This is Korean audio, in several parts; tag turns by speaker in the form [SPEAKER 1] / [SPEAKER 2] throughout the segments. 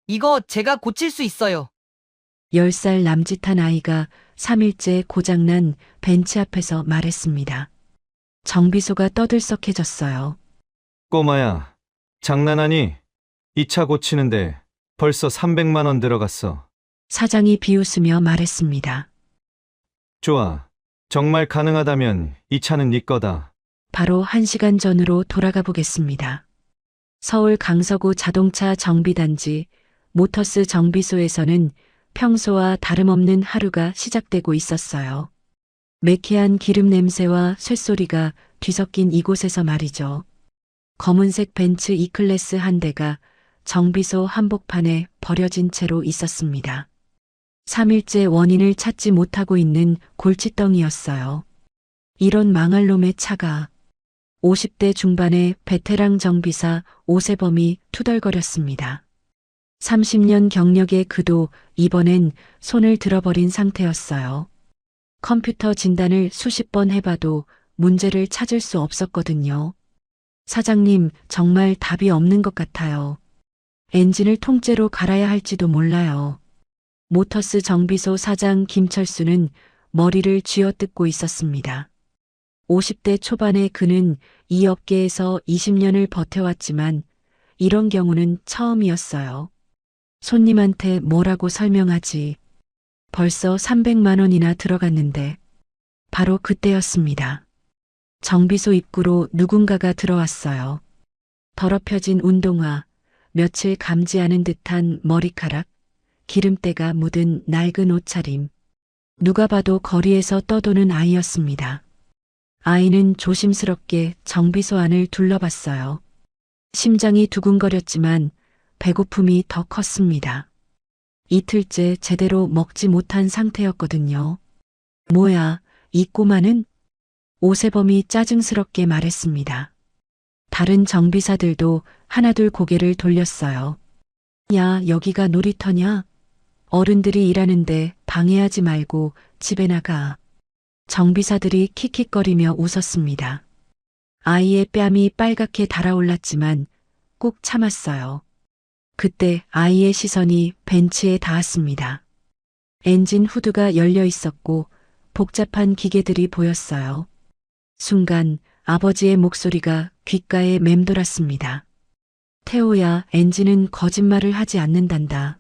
[SPEAKER 1] 이거 제가 고칠 수 있어요.
[SPEAKER 2] 10살 남짓한 아이가 3일째 고장난 벤치 앞에서 말했습니다. 정비소가 떠들썩해졌어요.
[SPEAKER 3] 꼬마야, 장난하니? 이 차 고치는데 벌써 300만 원 들어갔어.
[SPEAKER 2] 사장이 비웃으며 말했습니다.
[SPEAKER 3] 좋아. 정말 가능하다면 이 차는 네 거다.
[SPEAKER 2] 바로 1시간 전으로 돌아가 보겠습니다. 서울 강서구 자동차 정비단지 모터스 정비소에서는 평소와 다름없는 하루가 시작되고 있었어요. 매캐한 기름 냄새와 쇳소리가 뒤섞인 이곳에서 말이죠. 검은색 벤츠 E클래스 한 대가 정비소 한복판에 버려진 채로 있었습니다. 3일째 원인을 찾지 못하고 있는 골칫덩이였어요. 이런 망할 놈의 차가 50대 중반의 베테랑 정비사 오세범이 투덜거렸습니다. 30년 경력의 그도 이번엔 손을 들어버린 상태였어요. 컴퓨터 진단을 수십 번 해봐도 문제를 찾을 수 없었거든요. 사장님, 정말 답이 없는 것 같아요. 엔진을 통째로 갈아야 할지도 몰라요. 모터스 정비소 사장 김철수는 머리를 쥐어뜯고 있었습니다. 50대 초반의 그는 이 업계에서 20년을 버텨왔지만 이런 경우는 처음이었어요. 손님한테 뭐라고 설명하지. 벌써 300만 원이나 들어갔는데 바로 그때였습니다. 정비소 입구로 누군가가 들어왔어요. 더럽혀진 운동화, 며칠 감지 않은 듯한 머리카락, 기름때가 묻은 낡은 옷차림. 누가 봐도 거리에서 떠도는 아이였습니다. 아이는 조심스럽게 정비소 안을 둘러봤어요. 심장이 두근거렸지만 배고픔이 더 컸습니다. 이틀째 제대로 먹지 못한 상태였거든요. 뭐야, 이 꼬마는? 오세범이 짜증스럽게 말했습니다. 다른 정비사들도 하나둘 고개를 돌렸어요. 야, 여기가 놀이터냐? 어른들이 일하는데 방해하지 말고 집에 나가. 정비사들이 킥킥거리며 웃었습니다. 아이의 뺨이 빨갛게 달아올랐지만 꼭 참았어요. 그때 아이의 시선이 벤치에 닿았습니다. 엔진 후드가 열려 있었고 복잡한 기계들이 보였어요. 순간 아버지의 목소리가 귓가에 맴돌았습니다. 태호야, 엔진은 거짓말을 하지 않는단다.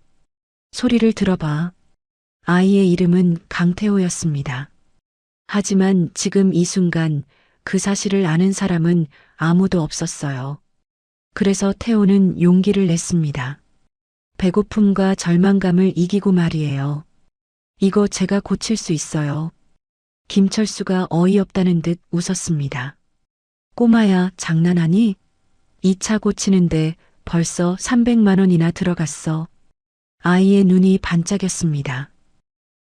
[SPEAKER 2] 소리를 들어봐. 아이의 이름은 강태호였습니다. 하지만 지금 이 순간 그 사실을 아는 사람은 아무도 없었어요. 그래서 태호는 용기를 냈습니다. 배고픔과 절망감을 이기고 말이에요. 이거 제가 고칠 수 있어요. 김철수가 어이없다는 듯 웃었습니다. 꼬마야, 장난하니? 이 차 고치는데 벌써 300만 원이나 들어갔어. 아이의 눈이 반짝였습니다.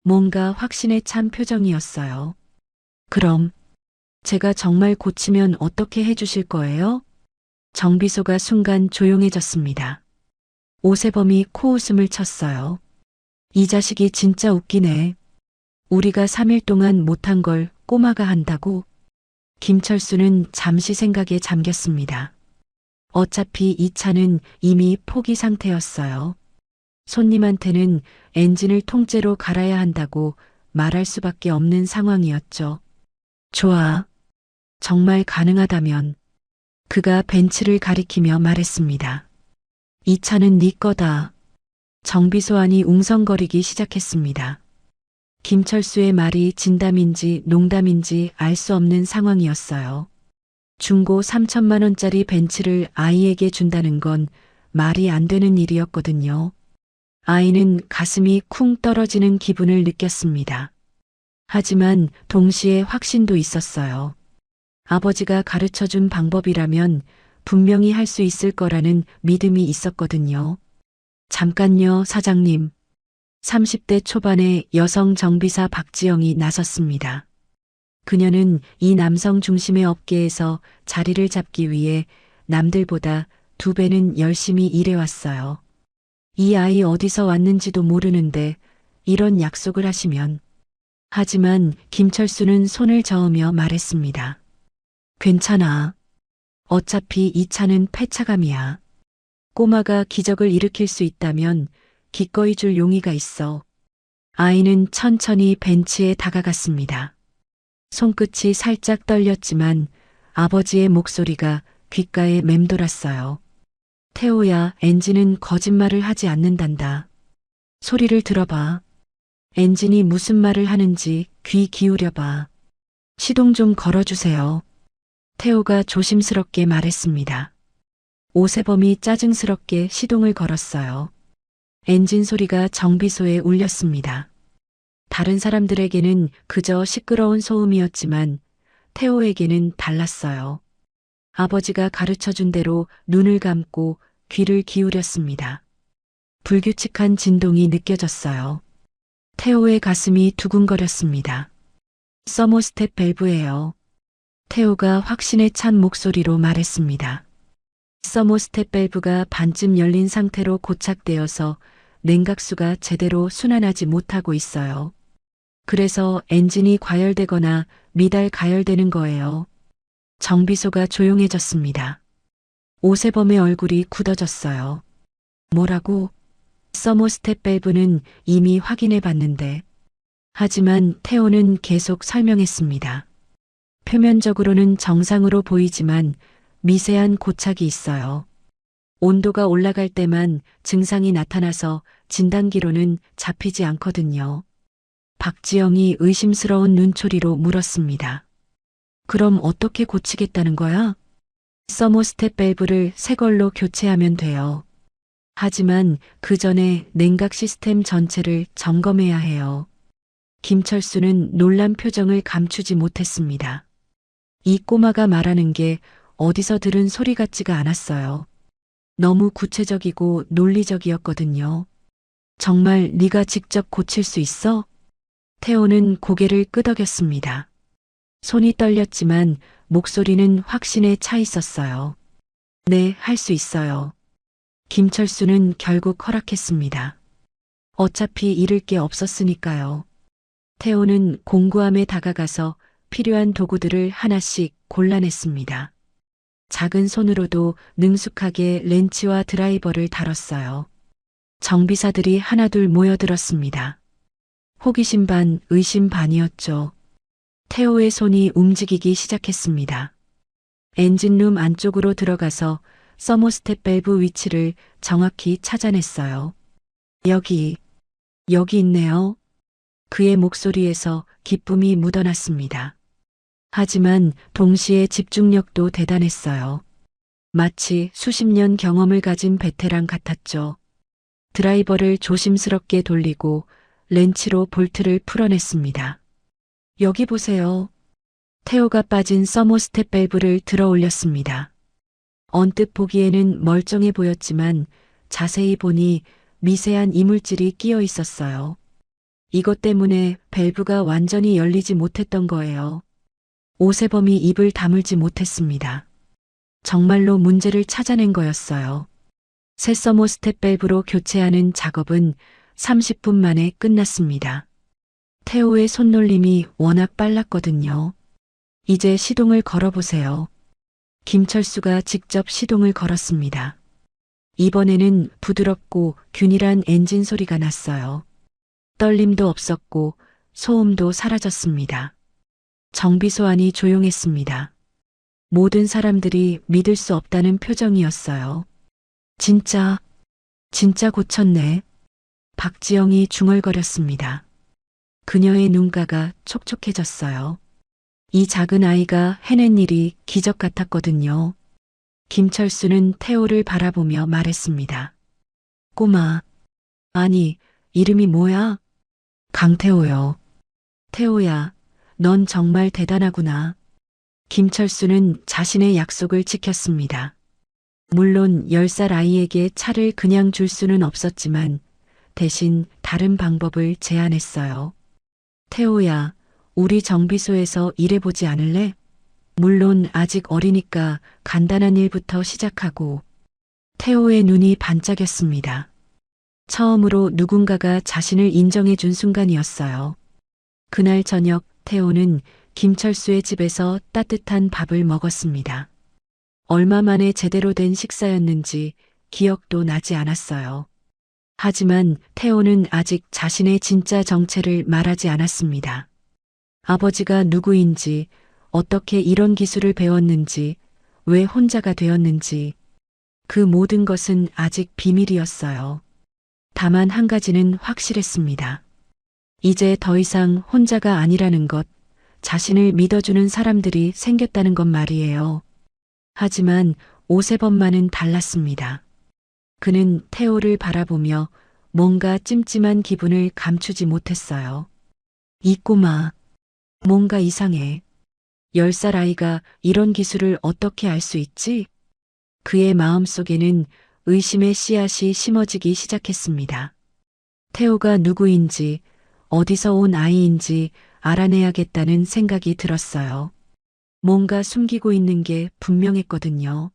[SPEAKER 2] 뭔가 확신에 찬 표정이었어요. 그럼 제가 정말 고치면 어떻게 해주실 거예요? 정비소가 순간 조용해졌습니다. 오세범이 코웃음을 쳤어요. 이 자식이 진짜 웃기네. 우리가 3일 동안 못한 걸 꼬마가 한다고? 김철수는 잠시 생각에 잠겼습니다. 어차피 이 차는 이미 포기 상태였어요. 손님한테는 엔진을 통째로 갈아야 한다고 말할 수밖에 없는 상황이었죠. 좋아. 정말 가능하다면. 그가 벤츠를 가리키며 말했습니다. 이 차는 네 거다. 정비소 안이 웅성거리기 시작했습니다. 김철수의 말이 진담인지 농담인지 알 수 없는 상황이었어요. 중고 3천만 원짜리 벤츠를 아이에게 준다는 건 말이 안 되는 일이었거든요. 아이는 가슴이 쿵 떨어지는 기분을 느꼈습니다. 하지만 동시에 확신도 있었어요. 아버지가 가르쳐준 방법이라면 분명히 할 수 있을 거라는 믿음이 있었거든요. 잠깐요, 사장님. 30대 초반의 여성 정비사 박지영이 나섰습니다. 그녀는 이 남성 중심의 업계에서 자리를 잡기 위해 남들보다 2배는 열심히 일해왔어요. 이 아이 어디서 왔는지도 모르는데 이런 약속을 하시면. 하지만 김철수는 손을 저으며 말했습니다. 괜찮아. 어차피 이 차는 폐차감이야. 꼬마가 기적을 일으킬 수 있다면 기꺼이 줄 용의가 있어. 아이는 천천히 벤치에 다가갔습니다. 손끝이 살짝 떨렸지만 아버지의 목소리가 귓가에 맴돌았어요. 태호야, 엔진은 거짓말을 하지 않는단다. 소리를 들어봐. 엔진이 무슨 말을 하는지 귀 기울여봐. 시동 좀 걸어주세요. 태호가 조심스럽게 말했습니다. 오세범이 짜증스럽게 시동을 걸었어요. 엔진 소리가 정비소에 울렸습니다. 다른 사람들에게는 그저 시끄러운 소음이었지만 태호에게는 달랐어요. 아버지가 가르쳐준 대로 눈을 감고 귀를 기울였습니다. 불규칙한 진동이 느껴졌어요. 태호의 가슴이 두근거렸습니다. 서모스텝 밸브예요. 태호가 확신에 찬 목소리로 말했습니다. 서모스텝 밸브가 반쯤 열린 상태로 고착되어서 냉각수가 제대로 순환하지 못하고 있어요. 그래서 엔진이 과열되거나 미달 가열되는 거예요. 정비소가 조용해졌습니다. 오세범의 얼굴이 굳어졌어요. 뭐라고? 서모스텝 밸브는 이미 확인해 봤는데. 하지만 태호는 계속 설명했습니다. 표면적으로는 정상으로 보이지만 미세한 고착이 있어요. 온도가 올라갈 때만 증상이 나타나서 진단기로는 잡히지 않거든요. 박지영이 의심스러운 눈초리로 물었습니다. 그럼 어떻게 고치겠다는 거야? 서모스텝 밸브를 새 걸로 교체하면 돼요. 하지만 그 전에 냉각 시스템 전체를 점검해야 해요. 김철수는 놀란 표정을 감추지 못했습니다. 이 꼬마가 말하는 게 어디서 들은 소리 같지가 않았어요. 너무 구체적이고 논리적이었거든요. 정말 네가 직접 고칠 수 있어? 태호는 고개를 끄덕였습니다. 손이 떨렸지만 목소리는 확신에 차 있었어요. 네, 할 수 있어요. 김철수는 결국 허락했습니다. 어차피 잃을 게 없었으니까요. 태호는 공구함에 다가가서 필요한 도구들을 하나씩 골라냈습니다. 작은 손으로도 능숙하게 렌치와 드라이버를 다뤘어요. 정비사들이 하나둘 모여들었습니다. 호기심 반, 의심 반이었죠. 태호의 손이 움직이기 시작했습니다. 엔진룸 안쪽으로 들어가서 서모스텝 밸브 위치를 정확히 찾아냈어요. 여기 있네요. 그의 목소리에서 기쁨이 묻어났습니다. 하지만 동시에 집중력도 대단했어요. 마치 수십 년 경험을 가진 베테랑 같았죠. 드라이버를 조심스럽게 돌리고 렌치로 볼트를 풀어냈습니다. 여기 보세요. 태호가 빠진 서모스텝 밸브를 들어 올렸습니다. 언뜻 보기에는 멀쩡해 보였지만 자세히 보니 미세한 이물질이 끼어 있었어요. 이것 때문에 밸브가 완전히 열리지 못했던 거예요. 오세범이 입을 다물지 못했습니다. 정말로 문제를 찾아낸 거였어요. 새 서모스텝 밸브로 교체하는 작업은 30분 만에 끝났습니다. 태호의 손놀림이 워낙 빨랐거든요. 이제 시동을 걸어보세요. 김철수가 직접 시동을 걸었습니다. 이번에는 부드럽고 균일한 엔진 소리가 났어요. 떨림도 없었고 소음도 사라졌습니다. 정비소 안이 조용했습니다. 모든 사람들이 믿을 수 없다는 표정이었어요. 진짜 고쳤네. 박지영이 중얼거렸습니다. 그녀의 눈가가 촉촉해졌어요. 이 작은 아이가 해낸 일이 기적 같았거든요. 김철수는 태호를 바라보며 말했습니다. 꼬마, 아니, 이름이 뭐야? 강태호요. 태호야, 넌 정말 대단하구나. 김철수는 자신의 약속을 지켰습니다. 물론 10살 아이에게 차를 그냥 줄 수는 없었지만 대신 다른 방법을 제안했어요. 태호야, 우리 정비소에서 일해보지 않을래? 물론 아직 어리니까 간단한 일부터 시작하고. 태호의 눈이 반짝였습니다. 처음으로 누군가가 자신을 인정해준 순간이었어요. 그날 저녁 태호는 김철수의 집에서 따뜻한 밥을 먹었습니다. 얼마 만에 제대로 된 식사였는지 기억도 나지 않았어요. 하지만 태호는 아직 자신의 진짜 정체를 말하지 않았습니다. 아버지가 누구인지, 어떻게 이런 기술을 배웠는지, 왜 혼자가 되었는지, 그 모든 것은 아직 비밀이었어요. 다만 한 가지는 확실했습니다. 이제 더 이상 혼자가 아니라는 것, 자신을 믿어주는 사람들이 생겼다는 것 말이에요. 하지만 오세범만은 달랐습니다. 그는 태호를 바라보며 뭔가 찜찜한 기분을 감추지 못했어요. 이 꼬마, 뭔가 이상해. 10살 아이가 이런 기술을 어떻게 알 수 있지? 그의 마음속에는 의심의 씨앗이 심어지기 시작했습니다. 태호가 누구인지, 어디서 온 아이인지 알아내야겠다는 생각이 들었어요. 뭔가 숨기고 있는 게 분명했거든요.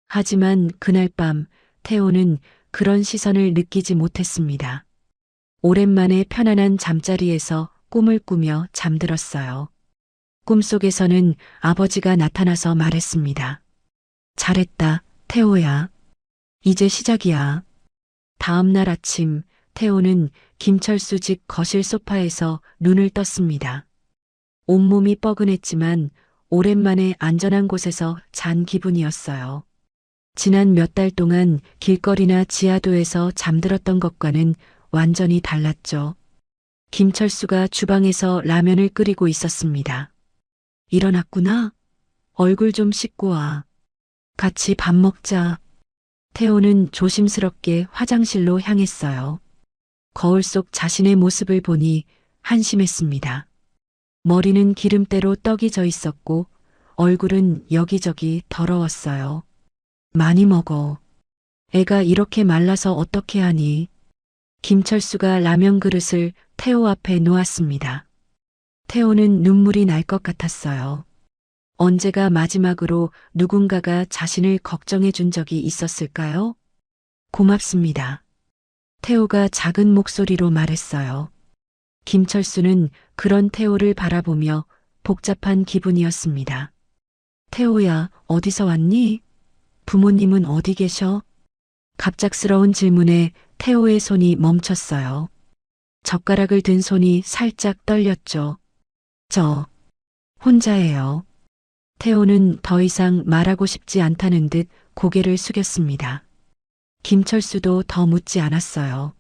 [SPEAKER 2] 하지만 그날 밤 태호는 그런 시선을 느끼지 못했습니다. 오랜만에 편안한 잠자리에서 꿈을 꾸며 잠들었어요. 꿈속에서는 아버지가 나타나서 말했습니다. 잘했다, 태호야. 이제 시작이야. 다음 날 아침 태호는 김철수 집 거실 소파에서 눈을 떴습니다. 온몸이 뻐근했지만 오랜만에 안전한 곳에서 잔 기분이었어요. 지난 몇 달 동안 길거리나 지하도에서 잠들었던 것과는 완전히 달랐죠. 김철수가 주방에서 라면을 끓이고 있었습니다. 일어났구나. 얼굴 좀 씻고 와. 같이 밥 먹자. 태호는 조심스럽게 화장실로 향했어요. 거울 속 자신의 모습을 보니 한심했습니다. 머리는 기름때로 떡이 져 있었고 얼굴은 여기저기 더러웠어요. 많이 먹어. 애가 이렇게 말라서 어떻게 하니? 김철수가 라면 그릇을 태호 앞에 놓았습니다. 태호는 눈물이 날 것 같았어요. 언제가 마지막으로 누군가가 자신을 걱정해 준 적이 있었을까요? 고맙습니다. 태호가 작은 목소리로 말했어요. 김철수는 그런 태호를 바라보며 복잡한 기분이었습니다. 태호야, 어디서 왔니? 부모님은 어디 계셔? 갑작스러운 질문에 태호의 손이 멈췄어요. 젓가락을 든 손이 살짝 떨렸죠. 저, 혼자예요. 태호는 더 이상 말하고 싶지 않다는 듯 고개를 숙였습니다. 김철수도 더 묻지 않았어요.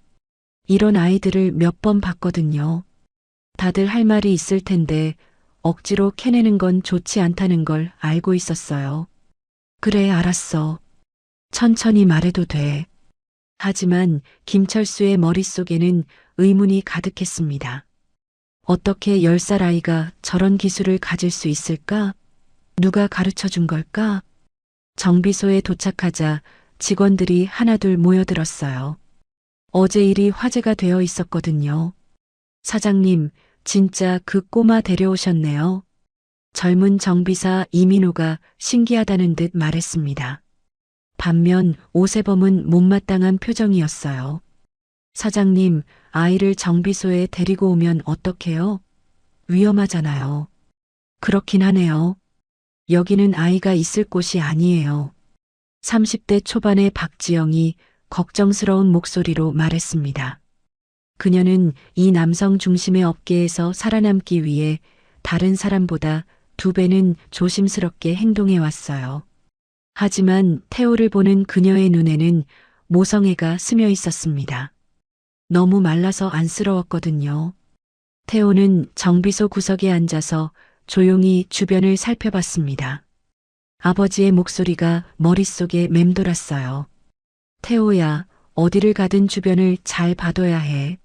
[SPEAKER 2] 이런 아이들을 몇 번 봤거든요. 다들 할 말이 있을 텐데 억지로 캐내는 건 좋지 않다는 걸 알고 있었어요. 그래, 알았어. 천천히 말해도 돼. 하지만 김철수의 머릿속에는 의문이 가득했습니다. 어떻게 10살 아이가 저런 기술을 가질 수 있을까? 누가 가르쳐 준 걸까? 정비소에 도착하자 직원들이 하나둘 모여들었어요. 어제 일이 화제가 되어 있었거든요. 사장님, 진짜 그 꼬마 데려오셨네요. 젊은 정비사 이민호가 신기하다는 듯 말했습니다. 반면 오세범은 못마땅한 표정이었어요. 사장님, 아이를 정비소에 데리고 오면 어떡해요? 위험하잖아요. 그렇긴 하네요. 여기는 아이가 있을 곳이 아니에요. 30대 초반의 박지영이 걱정스러운 목소리로 말했습니다. 그녀는 이 남성 중심의 업계에서 살아남기 위해 다른 사람보다 2배는 조심스럽게 행동해 왔어요. 하지만 태호를 보는 그녀의 눈에는 모성애가 스며 있었습니다. 너무 말라서 안쓰러웠거든요. 태호는 정비소 구석에 앉아서 조용히 주변을 살펴봤습니다. 아버지의 목소리가 머릿속에 맴돌았어요. 태호야, 어디를 가든 주변을 잘 봐둬야 해.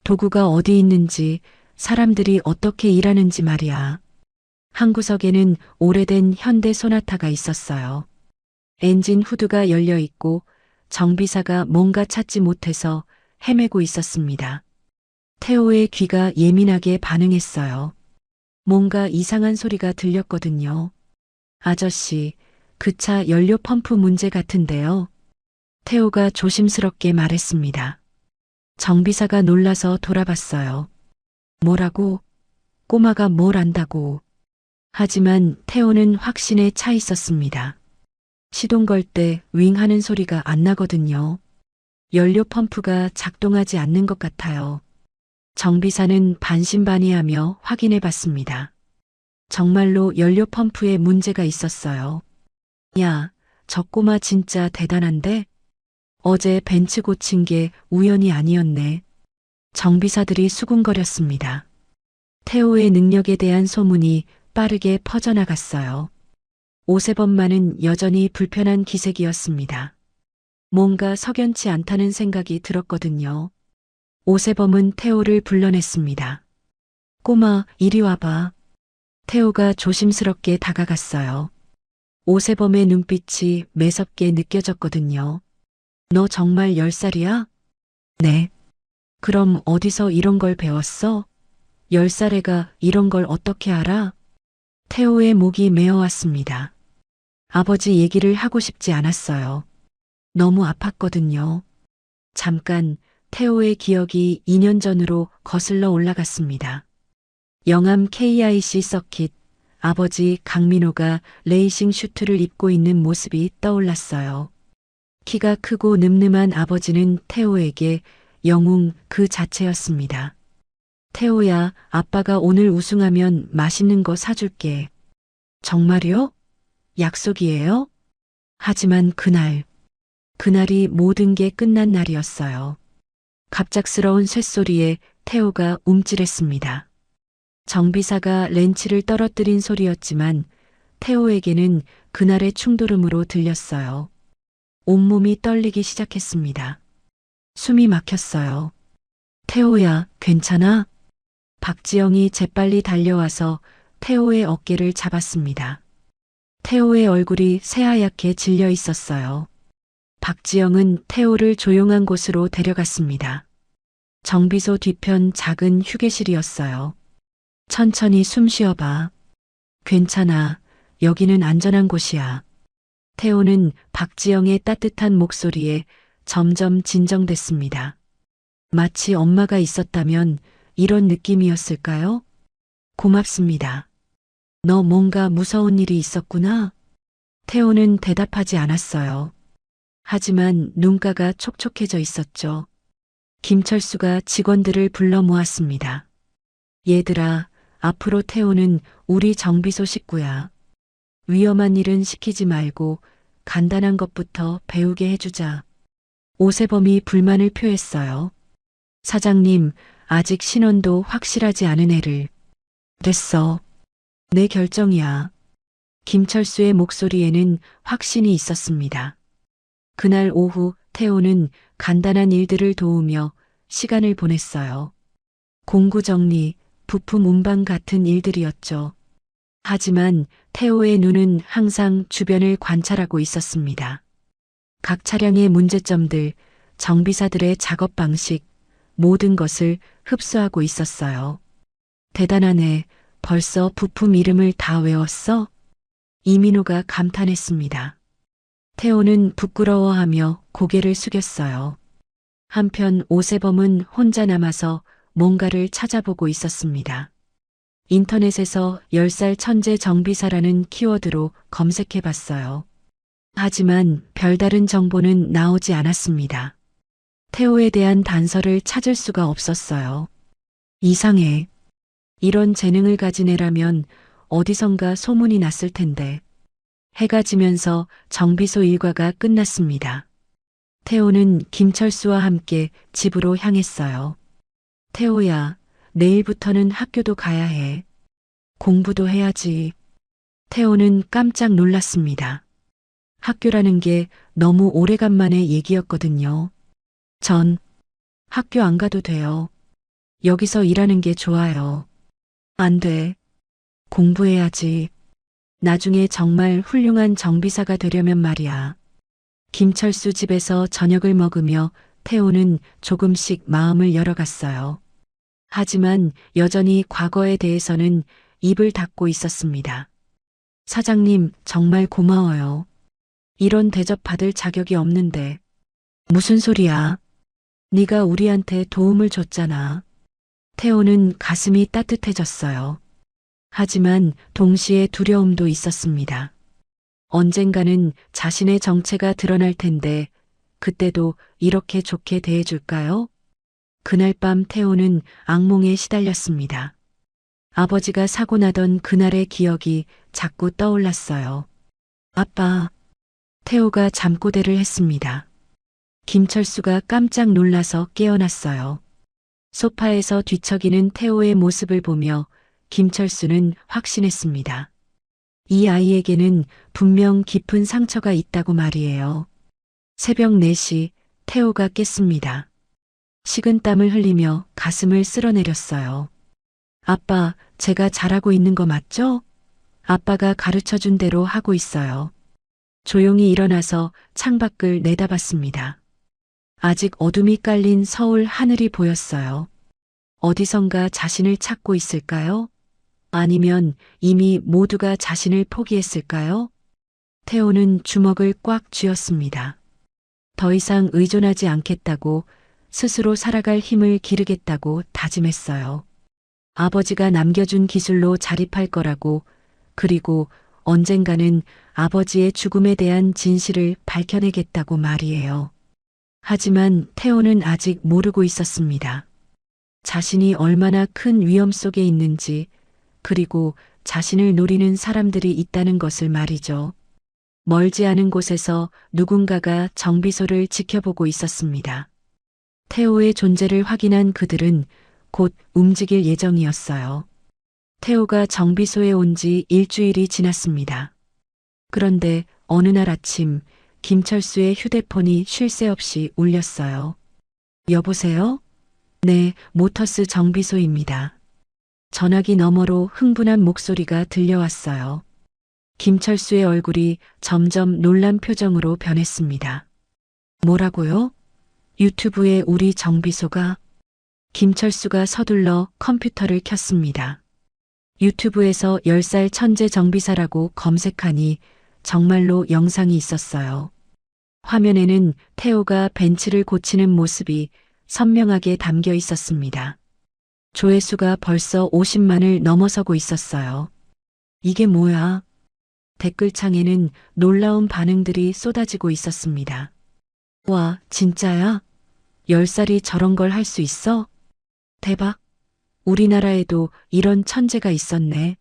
[SPEAKER 2] 도구가 어디 있는지, 사람들이 어떻게 일하는지 말이야. 한 구석에는 오래된 현대 소나타가 있었어요. 엔진 후드가 열려 있고 정비사가 뭔가 찾지 못해서 헤매고 있었습니다. 태호의 귀가 예민하게 반응했어요. 뭔가 이상한 소리가 들렸거든요. 아저씨, 그 차 연료 펌프 문제 같은데요. 태호가 조심스럽게 말했습니다. 정비사가 놀라서 돌아봤어요. 뭐라고? 꼬마가 뭘 안다고. 하지만 태호는 확신에 차 있었습니다. 시동 걸 때 윙 하는 소리가 안 나거든요. 연료 펌프가 작동하지 않는 것 같아요. 정비사는 반신반의하며 확인해 봤습니다. 정말로 연료 펌프에 문제가 있었어요. 야, 저 꼬마 진짜 대단한데? 어제 벤츠 고친 게 우연이 아니었네. 정비사들이 수군거렸습니다. 태호의 능력에 대한 소문이 빠르게 퍼져나갔어요. 오세범만은 여전히 불편한 기색이었습니다. 뭔가 석연치 않다는 생각이 들었거든요. 오세범은 태호를 불러냈습니다. 꼬마, 이리 와봐. 태호가 조심스럽게 다가갔어요. 오세범의 눈빛이 매섭게 느껴졌거든요. 너 정말 10살이야? 네. 그럼 어디서 이런 걸 배웠어? 10살 애가 이런 걸 어떻게 알아? 태호의 목이 메어왔습니다. 아버지 얘기를 하고 싶지 않았어요. 너무 아팠거든요. 잠깐 태호의 기억이 2년 전으로 거슬러 올라갔습니다. 영암 KIC 서킷, 아버지 강민호가 레이싱 슈트를 입고 있는 모습이 떠올랐어요. 키가 크고 늠름한 아버지는 태호에게 영웅 그 자체였습니다. 태호야, 아빠가 오늘 우승하면 맛있는 거 사줄게. 정말요? 약속이에요? 하지만 그날이 모든 게 끝난 날이었어요. 갑작스러운 쇳소리에 태호가 움찔했습니다. 정비사가 렌치를 떨어뜨린 소리였지만 태호에게는 그날의 충돌음으로 들렸어요. 온몸이 떨리기 시작했습니다. 숨이 막혔어요. 태호야, 괜찮아? 박지영이 재빨리 달려와서 태호의 어깨를 잡았습니다. 태호의 얼굴이 새하얗게 질려 있었어요. 박지영은 태호를 조용한 곳으로 데려갔습니다. 정비소 뒤편 작은 휴게실이었어요. 천천히 숨 쉬어봐. 괜찮아. 여기는 안전한 곳이야. 태호는 박지영의 따뜻한 목소리에 점점 진정됐습니다. 마치 엄마가 있었다면 이런 느낌이었을까요? 고맙습니다. 너 뭔가 무서운 일이 있었구나? 태호는 대답하지 않았어요. 하지만 눈가가 촉촉해져 있었죠. 김철수가 직원들을 불러 모았습니다. 얘들아, 앞으로 태호는 우리 정비소 식구야. 위험한 일은 시키지 말고 간단한 것부터 배우게 해주자. 오세범이 불만을 표했어요. 사장님, 아직 신원도 확실하지 않은 애를. 됐어. 내 결정이야. 김철수의 목소리에는 확신이 있었습니다. 그날 오후 태호는 간단한 일들을 도우며 시간을 보냈어요. 공구 정리, 부품 운반 같은 일들이었죠. 하지만 태호의 눈은 항상 주변을 관찰하고 있었습니다. 각 차량의 문제점들, 정비사들의 작업 방식, 모든 것을 흡수하고 있었어요. 대단하네. 벌써 부품 이름을 다 외웠어? 이민호가 감탄했습니다. 태호는 부끄러워하며 고개를 숙였어요. 한편 오세범은 혼자 남아서 뭔가를 찾아보고 있었습니다. 인터넷에서 10살 천재 정비사라는 키워드로 검색해 봤어요. 하지만 별다른 정보는 나오지 않았습니다. 태호에 대한 단서를 찾을 수가 없었어요. 이상해. 이런 재능을 가진 애라면 어디선가 소문이 났을 텐데. 해가 지면서 정비소 일과가 끝났습니다. 태호는 김철수와 함께 집으로 향했어요. 태호야, 내일부터는 학교도 가야 해. 공부도 해야지. 태호는 깜짝 놀랐습니다. 학교라는 게 너무 오래간만의 얘기였거든요. 전 학교 안 가도 돼요. 여기서 일하는 게 좋아요. 안 돼. 공부해야지. 나중에 정말 훌륭한 정비사가 되려면 말이야. 김철수 집에서 저녁을 먹으며 태호는 조금씩 마음을 열어갔어요. 하지만 여전히 과거에 대해서는 입을 닫고 있었습니다. 사장님, 정말 고마워요. 이런 대접 받을 자격이 없는데. 무슨 소리야? 네가 우리한테 도움을 줬잖아. 태호는 가슴이 따뜻해졌어요. 하지만 동시에 두려움도 있었습니다. 언젠가는 자신의 정체가 드러날 텐데 그때도 이렇게 좋게 대해줄까요? 그날 밤 태호는 악몽에 시달렸습니다. 아버지가 사고 나던 그날의 기억이 자꾸 떠올랐어요. 아빠. 태호가 잠꼬대를 했습니다. 김철수가 깜짝 놀라서 깨어났어요. 소파에서 뒤척이는 태호의 모습을 보며 김철수는 확신했습니다. 이 아이에게는 분명 깊은 상처가 있다고 말이에요. 새벽 4시 태호가 깼습니다. 식은땀을 흘리며 가슴을 쓸어내렸어요. 아빠, 제가 잘하고 있는 거 맞죠? 아빠가 가르쳐준 대로 하고 있어요. 조용히 일어나서 창밖을 내다봤습니다. 아직 어둠이 깔린 서울 하늘이 보였어요. 어디선가 자신을 찾고 있을까요? 아니면 이미 모두가 자신을 포기했을까요? 태호는 주먹을 꽉 쥐었습니다. 더 이상 의존하지 않겠다고, 스스로 살아갈 힘을 기르겠다고 다짐했어요. 아버지가 남겨준 기술로 자립할 거라고, 그리고 언젠가는 아버지의 죽음에 대한 진실을 밝혀내겠다고 말이에요. 하지만 태호는 아직 모르고 있었습니다. 자신이 얼마나 큰 위험 속에 있는지, 그리고 자신을 노리는 사람들이 있다는 것을 말이죠. 멀지 않은 곳에서 누군가가 정비소를 지켜보고 있었습니다. 태호의 존재를 확인한 그들은 곧 움직일 예정이었어요. 태호가 정비소에 온 지 일주일이 지났습니다. 그런데 어느 날 아침 김철수의 휴대폰이 쉴 새 없이 울렸어요. 여보세요? 네, 모터스 정비소입니다. 전화기 너머로 흥분한 목소리가 들려왔어요. 김철수의 얼굴이 점점 놀란 표정으로 변했습니다. 뭐라고요? 유튜브에 우리 정비소가? 김철수가 서둘러 컴퓨터를 켰습니다. 유튜브에서 10살 천재 정비사라고 검색하니 정말로 영상이 있었어요. 화면에는 태호가 벤츠를 고치는 모습이 선명하게 담겨 있었습니다. 조회수가 벌써 50만을 넘어서고 있었어요. 이게 뭐야? 댓글창에는 놀라운 반응들이 쏟아지고 있었습니다. 와, 진짜야? 10살이 저런 걸 할 수 있어? 대박! 우리나라에도 이런 천재가 있었네.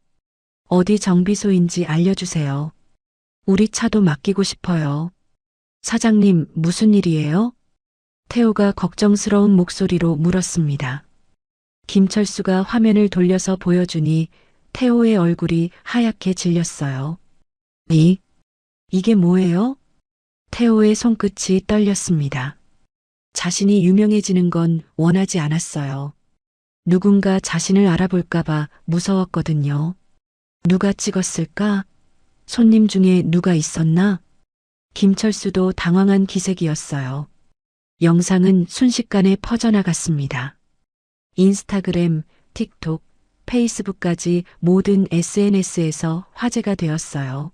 [SPEAKER 2] 어디 정비소인지 알려주세요. 우리 차도 맡기고 싶어요. 사장님, 무슨 일이에요? 태호가 걱정스러운 목소리로 물었습니다. 김철수가 화면을 돌려서 보여주니 태호의 얼굴이 하얗게 질렸어요. 이게 뭐예요? 태호의 손끝이 떨렸습니다. 자신이 유명해지는 건 원하지 않았어요. 누군가 자신을 알아볼까봐 무서웠거든요. 누가 찍었을까? 손님 중에 누가 있었나? 김철수도 당황한 기색이었어요. 영상은 순식간에 퍼져나갔습니다. 인스타그램, 틱톡, 페이스북까지 모든 SNS에서 화제가 되었어요.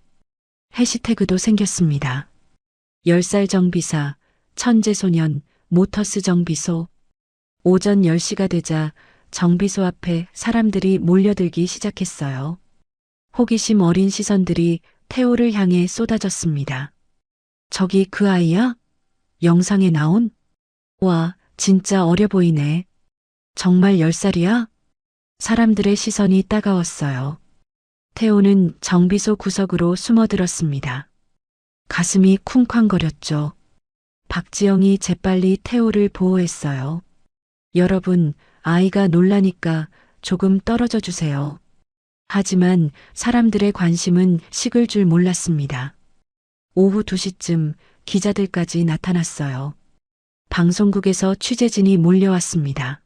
[SPEAKER 2] 해시태그도 생겼습니다. 10살 정비사, 천재소년, 모터스 정비소. 오전 10시가 되자 정비소 앞에 사람들이 몰려들기 시작했어요. 호기심 어린 시선들이 태호를 향해 쏟아졌습니다. 저기 그 아이야? 영상에 나온? 와, 진짜 어려 보이네. 정말 10살이야? 사람들의 시선이 따가웠어요. 태호는 정비소 구석으로 숨어들었습니다. 가슴이 쿵쾅거렸죠. 박지영이 재빨리 태호를 보호했어요. 여러분, 아이가 놀라니까 조금 떨어져 주세요. 하지만 사람들의 관심은 식을 줄 몰랐습니다. 오후 2시쯤 기자들까지 나타났어요. 방송국에서 취재진이 몰려왔습니다.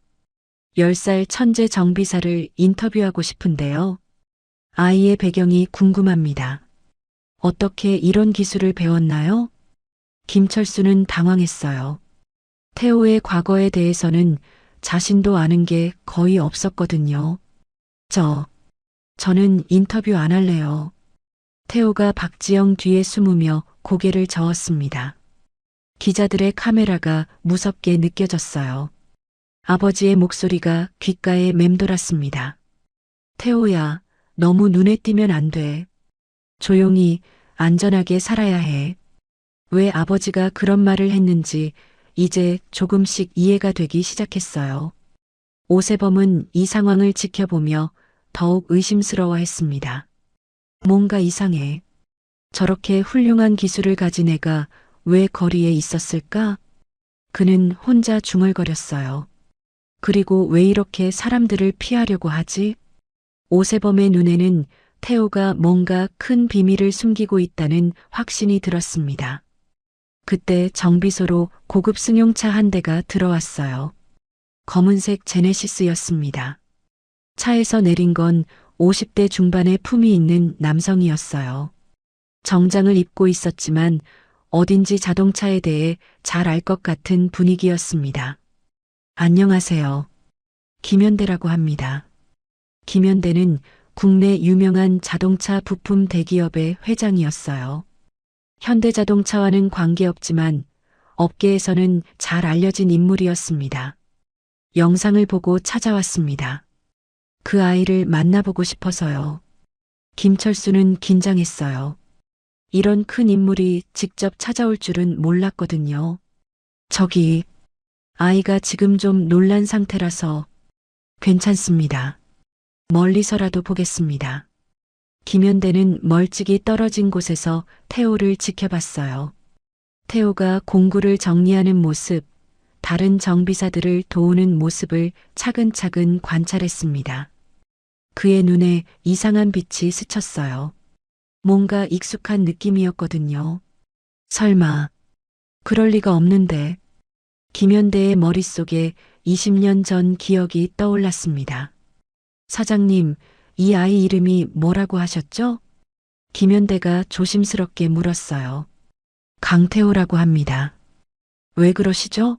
[SPEAKER 2] 10살 천재 정비사를 인터뷰하고 싶은데요. 아이의 배경이 궁금합니다. 어떻게 이런 기술을 배웠나요? 김철수는 당황했어요. 태호의 과거에 대해서는 자신도 아는 게 거의 없었거든요. 저는 인터뷰 안 할래요. 태호가 박지영 뒤에 숨으며 고개를 저었습니다. 기자들의 카메라가 무섭게 느껴졌어요. 아버지의 목소리가 귓가에 맴돌았습니다. 태호야, 너무 눈에 띄면 안 돼. 조용히 안전하게 살아야 해. 왜 아버지가 그런 말을 했는지 이제 조금씩 이해가 되기 시작했어요. 오세범은 이 상황을 지켜보며 더욱 의심스러워했습니다. 뭔가 이상해. 저렇게 훌륭한 기술을 가진 애가 왜 거리에 있었을까? 그는 혼자 중얼거렸어요. 그리고 왜 이렇게 사람들을 피하려고 하지? 오세범의 눈에는 태호가 뭔가 큰 비밀을 숨기고 있다는 확신이 들었습니다. 그때 정비소로 고급 승용차 한 대가 들어왔어요. 검은색 제네시스였습니다. 차에서 내린 건 50대 중반의 품이 있는 남성이었어요. 정장을 입고 있었지만 어딘지 자동차에 대해 잘 알 것 같은 분위기였습니다. 안녕하세요. 김현대라고 합니다. 김현대는 국내 유명한 자동차 부품 대기업의 회장이었어요. 현대자동차와는 관계없지만 업계에서는 잘 알려진 인물이었습니다. 영상을 보고 찾아왔습니다. 그 아이를 만나보고 싶어서요. 김철수는 긴장했어요. 이런 큰 인물이 직접 찾아올 줄은 몰랐거든요. 저기, 아이가 지금 좀 놀란 상태라서 괜찮습니다. 멀리서라도 보겠습니다. 김현대는 멀찍이 떨어진 곳에서 태호를 지켜봤어요. 태호가 공구를 정리하는 모습, 다른 정비사들을 도우는 모습을 차근차근 관찰했습니다. 그의 눈에 이상한 빛이 스쳤어요. 뭔가 익숙한 느낌이었거든요. 설마, 그럴 리가 없는데. 김현대의 머릿속에 20년 전 기억이 떠올랐습니다. 사장님, 이 아이 이름이 뭐라고 하셨죠? 김현대가 조심스럽게 물었어요. 강태호라고 합니다. 왜 그러시죠?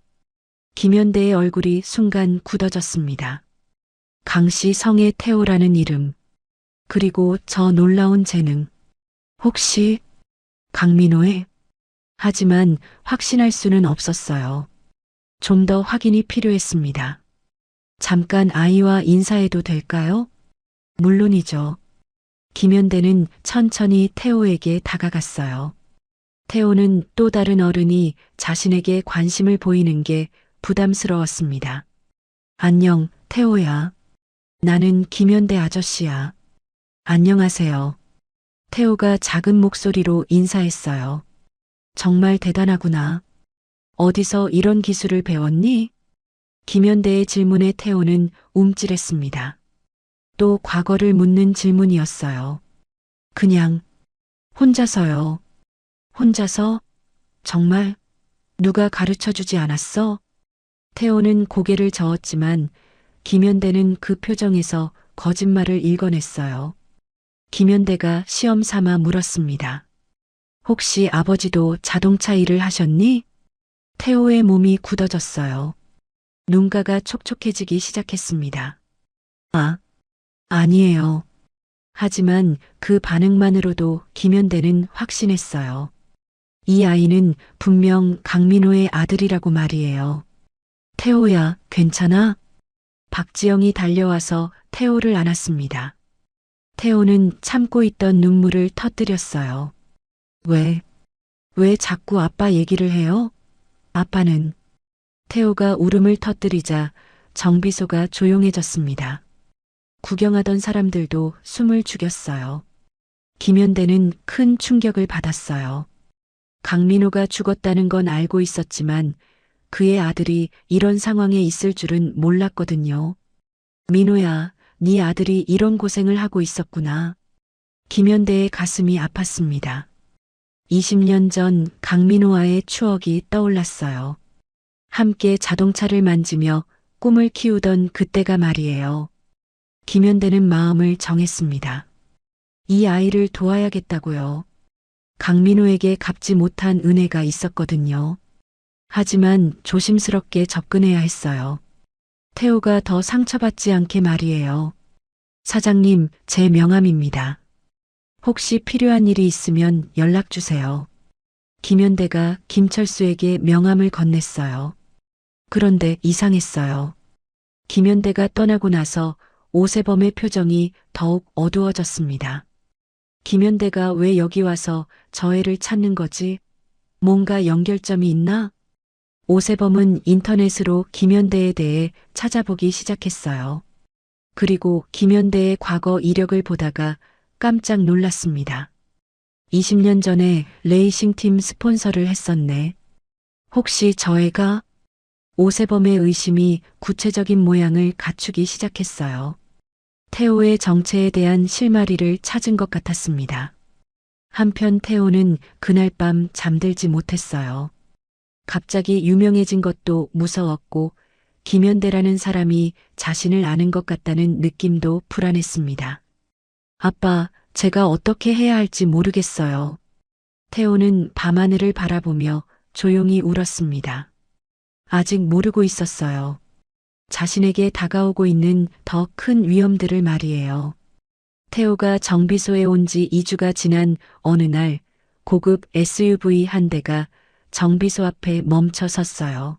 [SPEAKER 2] 김현대의 얼굴이 순간 굳어졌습니다. 강씨 성의 태호라는 이름, 그리고 저 놀라운 재능. 혹시 강민호의? 하지만 확신할 수는 없었어요. 좀 더 확인이 필요했습니다. 잠깐 아이와 인사해도 될까요? 물론이죠. 김현대는 천천히 태호에게 다가갔어요. 태호는 또 다른 어른이 자신에게 관심을 보이는 게 부담스러웠습니다. 안녕, 태호야. 나는 김현대 아저씨야. 안녕하세요. 태호가 작은 목소리로 인사했어요. 정말 대단하구나. 어디서 이런 기술을 배웠니? 김현대의 질문에 태호는 움찔했습니다. 또 과거를 묻는 질문이었어요. 그냥 혼자서요. 혼자서? 정말? 누가 가르쳐 주지 않았어? 태호는 고개를 저었지만 김현대는 그 표정에서 거짓말을 읽어냈어요. 김현대가 시험 삼아 물었습니다. 혹시 아버지도 자동차 일을 하셨니? 태호의 몸이 굳어졌어요. 눈가가 촉촉해지기 시작했습니다. 아니에요. 하지만 그 반응만으로도 김현대는 확신했어요. 이 아이는 분명 강민호의 아들이라고 말이에요. 태호야, 괜찮아? 박지영이 달려와서 태호를 안았습니다. 태호는 참고 있던 눈물을 터뜨렸어요. 왜 자꾸 아빠 얘기를 해요? 아빠는. 태호가 울음을 터뜨리자 정비소가 조용해졌습니다. 구경하던 사람들도 숨을 죽였어요. 김현대는 큰 충격을 받았어요. 강민호가 죽었다는 건 알고 있었지만 그의 아들이 이런 상황에 있을 줄은 몰랐거든요. 민호야, 네 아들이 이런 고생을 하고 있었구나. 김현대의 가슴이 아팠습니다. 20년 전 강민호와의 추억이 떠올랐어요. 함께 자동차를 만지며 꿈을 키우던 그때가 말이에요. 김현대는 마음을 정했습니다. 이 아이를 도와야겠다고요. 강민호에게 갚지 못한 은혜가 있었거든요. 하지만 조심스럽게 접근해야 했어요. 태호가 더 상처받지 않게 말이에요. 사장님, 제 명함입니다. 혹시 필요한 일이 있으면 연락 주세요. 김현대가 김철수에게 명함을 건넸어요. 그런데 이상했어요. 김현대가 떠나고 나서 오세범의 표정이 더욱 어두워졌습니다. 김연대가 왜 여기 와서 저 애를 찾는 거지? 뭔가 연결점이 있나? 오세범은 인터넷으로 김연대에 대해 찾아보기 시작했어요. 그리고 김연대의 과거 이력을 보다가 깜짝 놀랐습니다. 20년 전에 레이싱팀 스폰서를 했었네. 혹시 저 애가? 오세범의 의심이 구체적인 모양을 갖추기 시작했어요. 태호의 정체에 대한 실마리를 찾은 것 같았습니다. 한편 태호는 그날 밤 잠들지 못했어요. 갑자기 유명해진 것도 무서웠고 김연대라는 사람이 자신을 아는 것 같다는 느낌도 불안했습니다. 아빠, 제가 어떻게 해야 할지 모르겠어요. 태호는 밤하늘을 바라보며 조용히 울었습니다. 아직 모르고 있었어요. 자신에게 다가오고 있는 더 큰 위험들을 말이에요. 태호가 정비소에 온 지 2주가 지난 어느 날 고급 SUV 한 대가 정비소 앞에 멈춰 섰어요.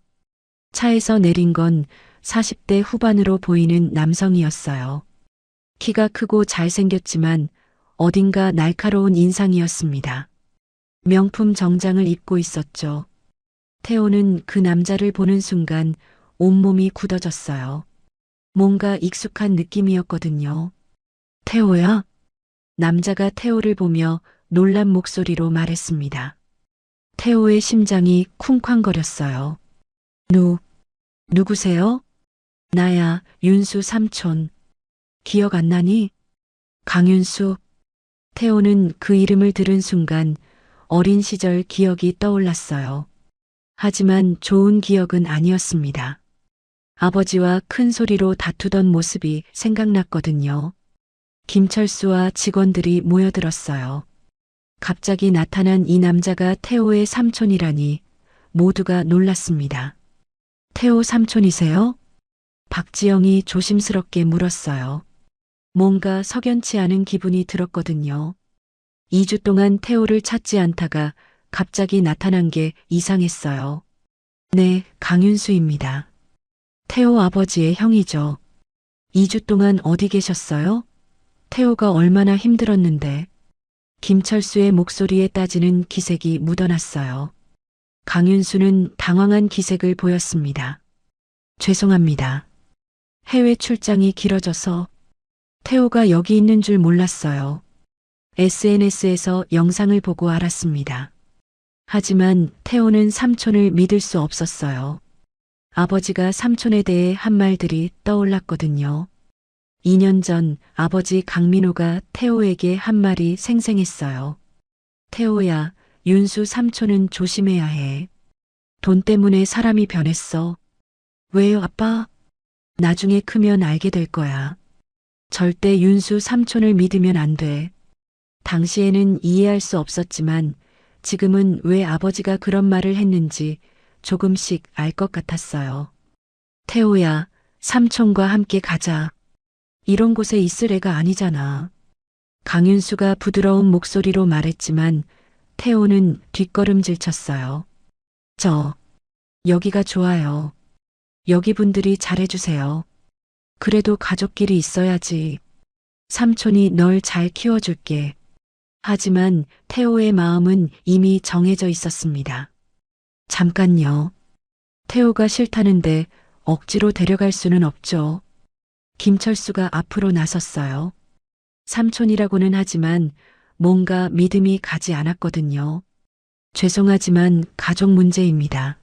[SPEAKER 2] 차에서 내린 건 40대 후반으로 보이는 남성이었어요. 키가 크고 잘생겼지만 어딘가 날카로운 인상이었습니다. 명품 정장을 입고 있었죠. 태호는 그 남자를 보는 순간 온몸이 굳어졌어요. 뭔가 익숙한 느낌이었거든요. 태호야? 남자가 태호를 보며 놀란 목소리로 말했습니다. 태호의 심장이 쿵쾅거렸어요. 누구세요? 나야, 윤수 삼촌. 기억 안 나니? 강윤수. 태호는 그 이름을 들은 순간 어린 시절 기억이 떠올랐어요. 하지만 좋은 기억은 아니었습니다. 아버지와 큰 소리로 다투던 모습이 생각났거든요. 김철수와 직원들이 모여들었어요. 갑자기 나타난 이 남자가 태호의 삼촌이라니 모두가 놀랐습니다. 태호 삼촌이세요? 박지영이 조심스럽게 물었어요. 뭔가 석연치 않은 기분이 들었거든요. 2주 동안 태호를 찾지 않다가 갑자기 나타난 게 이상했어요. 네, 강윤수입니다. 태호 아버지의 형이죠. 2주 동안 어디 계셨어요? 태호가 얼마나 힘들었는데. 김철수의 목소리에 따지는 기색이 묻어났어요. 강윤수는 당황한 기색을 보였습니다. 죄송합니다. 해외 출장이 길어져서 태호가 여기 있는 줄 몰랐어요. SNS에서 영상을 보고 알았습니다. 하지만 태호는 삼촌을 믿을 수 없었어요. 아버지가 삼촌에 대해 한 말들이 떠올랐거든요. 2년 전 아버지 강민호가 태호에게 한 말이 생생했어요. 태호야, 윤수 삼촌은 조심해야 해. 돈 때문에 사람이 변했어. 왜요, 아빠? 나중에 크면 알게 될 거야. 절대 윤수 삼촌을 믿으면 안 돼. 당시에는 이해할 수 없었지만 지금은 왜 아버지가 그런 말을 했는지 조금씩 알 것 같았어요. 태호야, 삼촌과 함께 가자. 이런 곳에 있을 애가 아니잖아. 강윤수가 부드러운 목소리로 말했지만 태호는 뒷걸음질 쳤어요. 여기가 좋아요. 여기 분들이 잘해주세요. 그래도 가족끼리 있어야지. 삼촌이 널 잘 키워줄게. 하지만 태호의 마음은 이미 정해져 있었습니다. 잠깐요. 태호가 싫다는데 억지로 데려갈 수는 없죠. 김철수가 앞으로 나섰어요. 삼촌이라고는 하지만 뭔가 믿음이 가지 않았거든요. 죄송하지만 가족 문제입니다.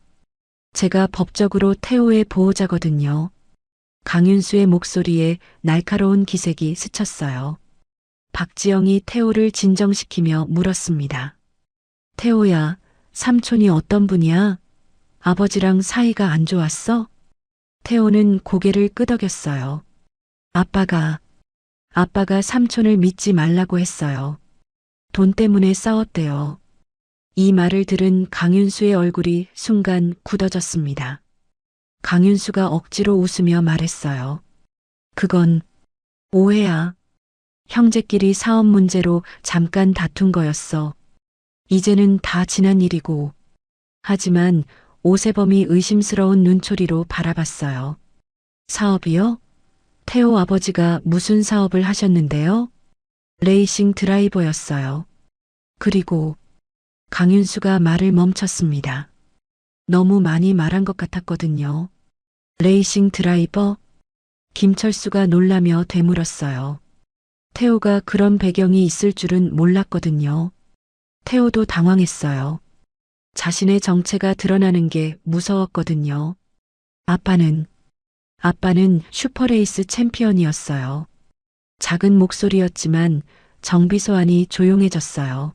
[SPEAKER 2] 제가 법적으로 태호의 보호자거든요. 강윤수의 목소리에 날카로운 기색이 스쳤어요. 박지영이 태호를 진정시키며 물었습니다. 태호야, 삼촌이 어떤 분이야? 아버지랑 사이가 안 좋았어? 태호는 고개를 끄덕였어요. 아빠가 삼촌을 믿지 말라고 했어요. 돈 때문에 싸웠대요. 이 말을 들은 강윤수의 얼굴이 순간 굳어졌습니다. 강윤수가 억지로 웃으며 말했어요. 그건 오해야. 형제끼리 사업 문제로 잠깐 다툰 거였어. 이제는 다 지난 일이고. 하지만 오세범이 의심스러운 눈초리로 바라봤어요. 사업이요? 태호 아버지가 무슨 사업을 하셨는데요? 레이싱 드라이버였어요. 그리고 강윤수가 말을 멈췄습니다. 너무 많이 말한 것 같았거든요. 레이싱 드라이버? 김철수가 놀라며 되물었어요. 태호가 그런 배경이 있을 줄은 몰랐거든요. 태호도 당황했어요. 자신의 정체가 드러나는 게 무서웠거든요. 아빠는 슈퍼레이스 챔피언이었어요. 작은 목소리였지만 정비소 안이 조용해졌어요.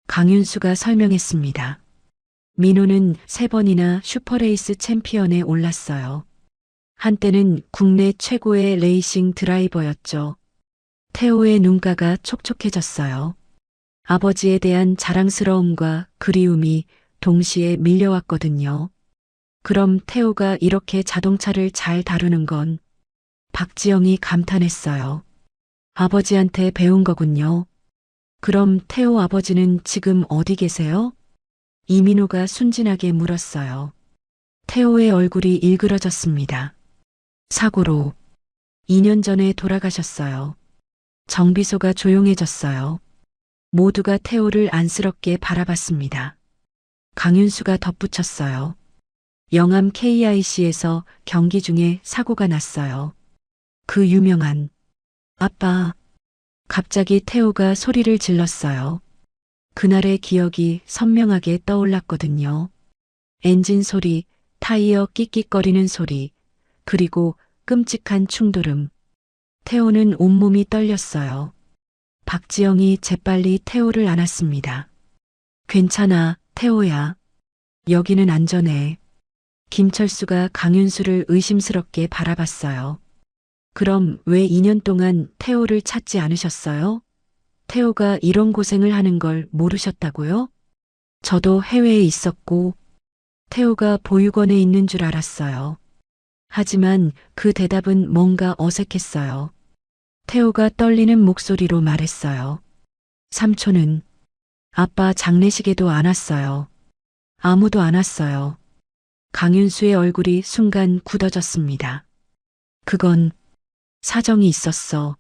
[SPEAKER 2] 강윤수가 설명했습니다. 민호는 3번이나 슈퍼레이스 챔피언에 올랐어요. 한때는 국내 최고의 레이싱 드라이버였죠. 태호의 눈가가 촉촉해졌어요. 아버지에 대한 자랑스러움과 그리움이 동시에 밀려왔거든요. 그럼 태호가 이렇게 자동차를 잘 다루는 건 박지영이 감탄했어요. 아버지한테 배운 거군요. 그럼 태호 아버지는 지금 어디 계세요? 이민호가 순진하게 물었어요. 태호의 얼굴이 일그러졌습니다. 사고로 2년 전에 돌아가셨어요. 정비소가 조용해졌어요. 모두가 태호를 안쓰럽게 바라봤습니다. 강윤수가 덧붙였어요. 영암 KIC에서 경기 중에 사고가 났어요. 그 유명한 아빠. 갑자기 태호가 소리를 질렀어요. 그날의 기억이 선명하게 떠올랐거든요. 엔진 소리, 타이어 끽끽거리는 소리, 그리고 끔찍한 충돌음. 태호는 온몸이 떨렸어요. 박지영이 재빨리 태호를 안았습니다. 괜찮아, 태호야. 여기는 안전해. 김철수가 강윤수를 의심스럽게 바라봤어요. 그럼 왜 2년 동안 태호를 찾지 않으셨어요? 태호가 이런 고생을 하는 걸 모르셨다고요? 저도 해외에 있었고 태호가 보육원에 있는 줄 알았어요. 하지만 그 대답은 뭔가 어색했어요. 태호가 떨리는 목소리로 말했어요. 삼촌은 아빠 장례식에도 안 왔어요. 아무도 안 왔어요. 강윤수의 얼굴이 순간 굳어졌습니다. 그건 사정이 있었어.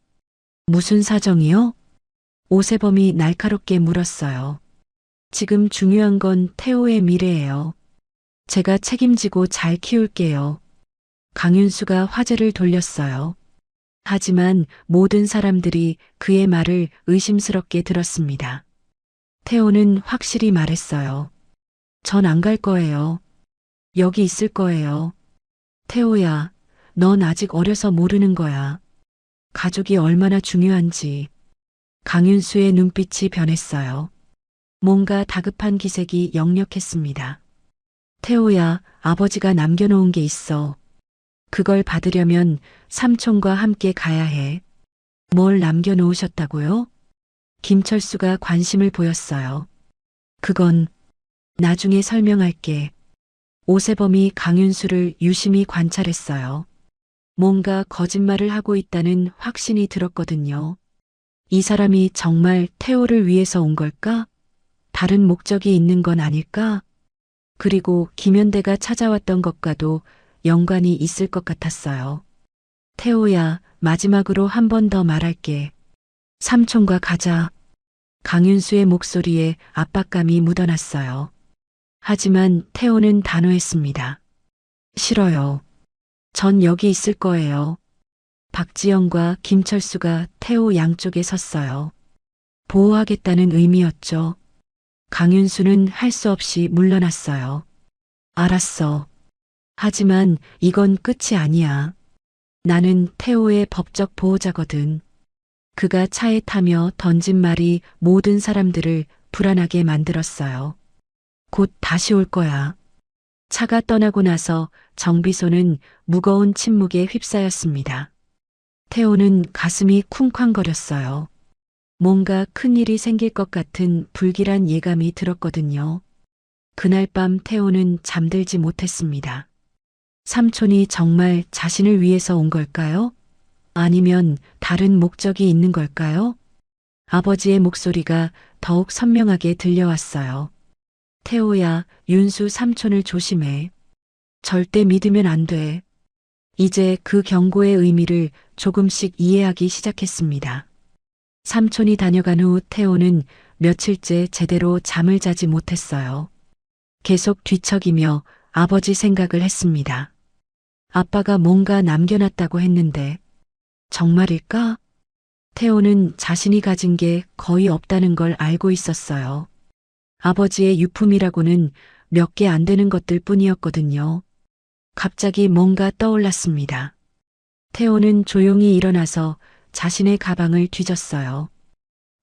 [SPEAKER 2] 무슨 사정이요? 오세범이 날카롭게 물었어요. 지금 중요한 건 태호의 미래예요. 제가 책임지고 잘 키울게요. 강윤수가 화제를 돌렸어요. 하지만 모든 사람들이 그의 말을 의심스럽게 들었습니다. 태호는 확실히 말했어요. 전 안 갈 거예요. 여기 있을 거예요. 태호야, 넌 아직 어려서 모르는 거야. 가족이 얼마나 중요한지. 강윤수의 눈빛이 변했어요. 뭔가 다급한 기색이 역력했습니다. 태호야, 아버지가 남겨놓은 게 있어. 그걸 받으려면 삼촌과 함께 가야 해. 뭘 남겨놓으셨다고요? 김철수가 관심을 보였어요. 그건 나중에 설명할게. 오세범이 강윤수를 유심히 관찰했어요. 뭔가 거짓말을 하고 있다는 확신이 들었거든요. 이 사람이 정말 태호를 위해서 온 걸까? 다른 목적이 있는 건 아닐까? 그리고 김연대가 찾아왔던 것과도 연관이 있을 것 같았어요. 태호야, 마지막으로 한 번 더 말할게. 삼촌과 가자. 강윤수의 목소리에 압박감이 묻어났어요. 하지만 태호는 단호했습니다. 싫어요. 전 여기 있을 거예요. 박지영과 김철수가 태호 양쪽에 섰어요. 보호하겠다는 의미였죠. 강윤수는 할 수 없이 물러났어요. 알았어. 하지만 이건 끝이 아니야. 나는 태호의 법적 보호자거든. 그가 차에 타며 던진 말이 모든 사람들을 불안하게 만들었어요. 곧 다시 올 거야. 차가 떠나고 나서 정비소는 무거운 침묵에 휩싸였습니다. 태호는 가슴이 쿵쾅거렸어요. 뭔가 큰일이 생길 것 같은 불길한 예감이 들었거든요. 그날 밤 태호는 잠들지 못했습니다. 삼촌이 정말 자신을 위해서 온 걸까요? 아니면 다른 목적이 있는 걸까요? 아버지의 목소리가 더욱 선명하게 들려왔어요. 태호야, 윤수 삼촌을 조심해. 절대 믿으면 안 돼. 이제 그 경고의 의미를 조금씩 이해하기 시작했습니다. 삼촌이 다녀간 후 태호는 며칠째 제대로 잠을 자지 못했어요. 계속 뒤척이며 아버지 생각을 했습니다. 아빠가 뭔가 남겨놨다고 했는데 정말일까? 태호는 자신이 가진 게 거의 없다는 걸 알고 있었어요. 아버지의 유품이라고는 몇 개 안 되는 것들 뿐이었거든요. 갑자기 뭔가 떠올랐습니다. 태호는 조용히 일어나서 자신의 가방을 뒤졌어요.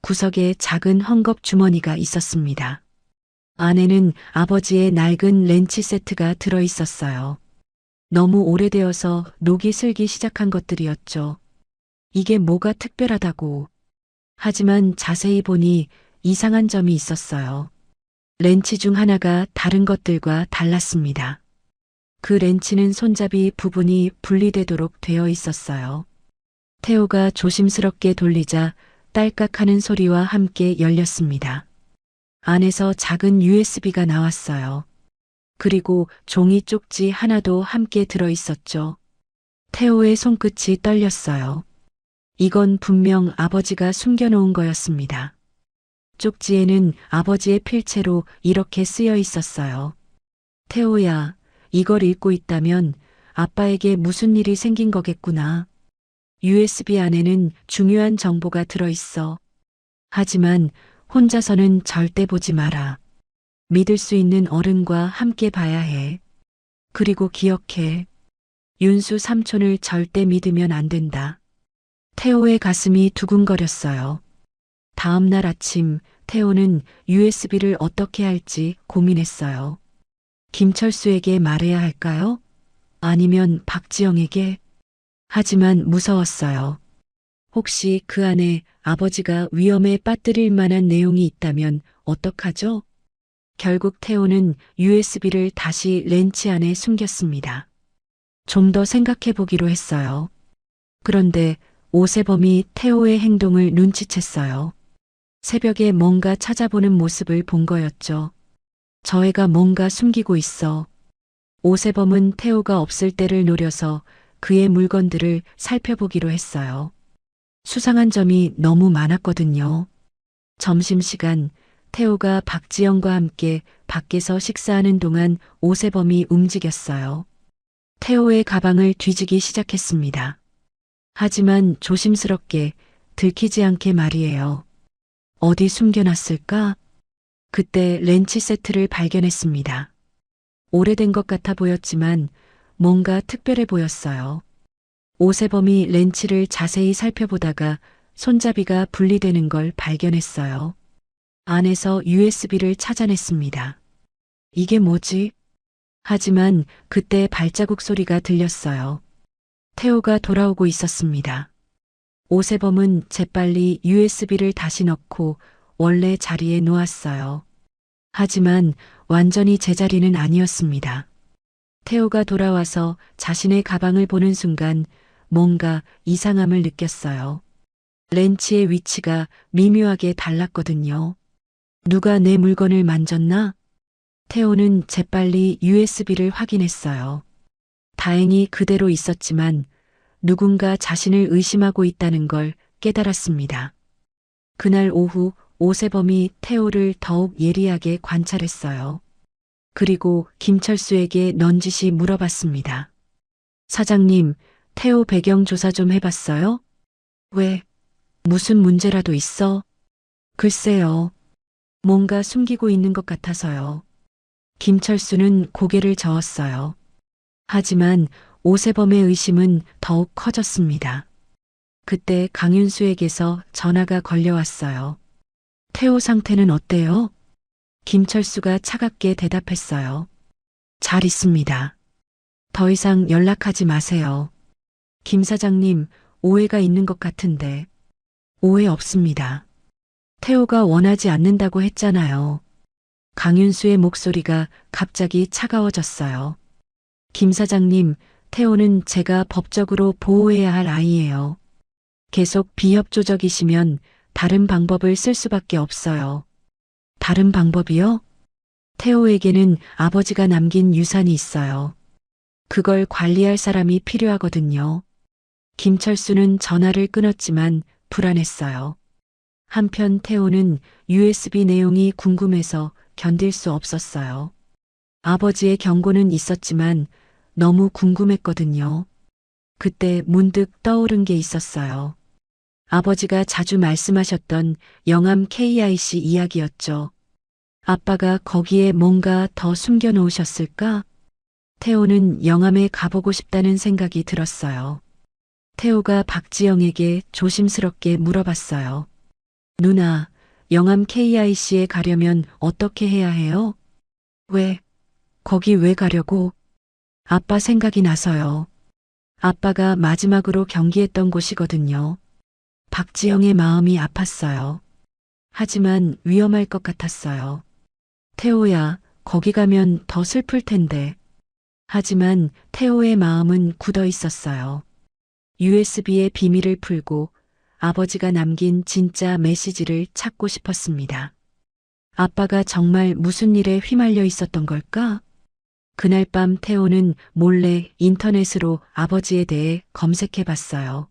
[SPEAKER 2] 구석에 작은 헝겊 주머니가 있었습니다. 안에는 아버지의 낡은 렌치 세트가 들어 있었어요. 너무 오래되어서 녹이 슬기 시작한 것들이었죠. 이게 뭐가 특별하다고. 하지만 자세히 보니 이상한 점이 있었어요. 렌치 중 하나가 다른 것들과 달랐습니다. 그 렌치는 손잡이 부분이 분리되도록 되어 있었어요. 태호가 조심스럽게 돌리자 딸깍하는 소리와 함께 열렸습니다. 안에서 작은 USB가 나왔어요. 그리고 종이 쪽지 하나도 함께 들어 있었죠. 태호의 손끝이 떨렸어요. 이건 분명 아버지가 숨겨놓은 거였습니다. 쪽지에는 아버지의 필체로 이렇게 쓰여 있었어요. 태호야, 이걸 읽고 있다면 아빠에게 무슨 일이 생긴 거겠구나. USB 안에는 중요한 정보가 들어있어. 하지만 혼자서는 절대 보지 마라. 믿을 수 있는 어른과 함께 봐야 해. 그리고 기억해. 윤수 삼촌을 절대 믿으면 안 된다. 태호의 가슴이 두근거렸어요. 다음 날 아침 태호는 USB를 어떻게 할지 고민했어요. 김철수에게 말해야 할까요? 아니면 박지영에게? 하지만 무서웠어요. 혹시 그 안에 아버지가 위험에 빠뜨릴 만한 내용이 있다면 어떡하죠? 결국 태호는 USB를 다시 렌치 안에 숨겼습니다. 좀 더 생각해 보기로 했어요. 그런데 오세범이 태호의 행동을 눈치챘어요. 새벽에 뭔가 찾아보는 모습을 본 거였죠. 저 애가 뭔가 숨기고 있어. 오세범은 태호가 없을 때를 노려서 그의 물건들을 살펴보기로 했어요. 수상한 점이 너무 많았거든요. 점심시간 태호가 박지영과 함께 밖에서 식사하는 동안 오세범이 움직였어요. 태호의 가방을 뒤지기 시작했습니다. 하지만 조심스럽게 들키지 않게 말이에요. 어디 숨겨놨을까? 그때 렌치 세트를 발견했습니다. 오래된 것 같아 보였지만 뭔가 특별해 보였어요. 오세범이 렌치를 자세히 살펴보다가 손잡이가 분리되는 걸 발견했어요. 안에서 USB를 찾아냈습니다. 이게 뭐지? 하지만 그때 발자국 소리가 들렸어요. 태호가 돌아오고 있었습니다. 오세범은 재빨리 USB를 다시 넣고 원래 자리에 놓았어요. 하지만 완전히 제자리는 아니었습니다. 태호가 돌아와서 자신의 가방을 보는 순간 뭔가 이상함을 느꼈어요. 렌치의 위치가 미묘하게 달랐거든요. 누가 내 물건을 만졌나? 태호는 재빨리 USB를 확인했어요. 다행히 그대로 있었지만 누군가 자신을 의심하고 있다는 걸 깨달았습니다. 그날 오후 오세범이 태호를 더욱 예리하게 관찰했어요. 그리고 김철수에게 넌지시 물어봤습니다. 사장님, 태호 배경 조사 좀 해봤어요? 왜? 무슨 문제라도 있어? 글쎄요. 뭔가 숨기고 있는 것 같아서요. 김철수는 고개를 저었어요. 하지만 오세범의 의심은 더욱 커졌습니다. 그때 강윤수에게서 전화가 걸려왔어요. 태호 상태는 어때요? 김철수가 차갑게 대답했어요. 잘 있습니다. 더 이상 연락하지 마세요. 김 사장님, 오해가 있는 것 같은데. 오해 없습니다. 태호가 원하지 않는다고 했잖아요. 강윤수의 목소리가 갑자기 차가워졌어요. 김 사장님, 태호는 제가 법적으로 보호해야 할 아이예요. 계속 비협조적이시면 다른 방법을 쓸 수밖에 없어요. 다른 방법이요? 태호에게는 아버지가 남긴 유산이 있어요. 그걸 관리할 사람이 필요하거든요. 김철수는 전화를 끊었지만 불안했어요. 한편 태호는 USB 내용이 궁금해서 견딜 수 없었어요. 아버지의 경고는 있었지만 너무 궁금했거든요. 그때 문득 떠오른 게 있었어요. 아버지가 자주 말씀하셨던 영암 KIC 이야기였죠. 아빠가 거기에 뭔가 더 숨겨 놓으셨을까? 태호는 영암에 가보고 싶다는 생각이 들었어요. 태호가 박지영에게 조심스럽게 물어봤어요. 누나, 영암 KIC에 가려면 어떻게 해야 해요? 왜? 거기 왜 가려고? 아빠 생각이 나서요. 아빠가 마지막으로 경기했던 곳이거든요. 박지영의 마음이 아팠어요. 하지만 위험할 것 같았어요. 태호야, 거기 가면 더 슬플 텐데. 하지만 태호의 마음은 굳어 있었어요. USB의 비밀을 풀고 아버지가 남긴 진짜 메시지를 찾고 싶었습니다. 아빠가 정말 무슨 일에 휘말려 있었던 걸까? 그날 밤 태호는 몰래 인터넷으로 아버지에 대해 검색해 봤어요.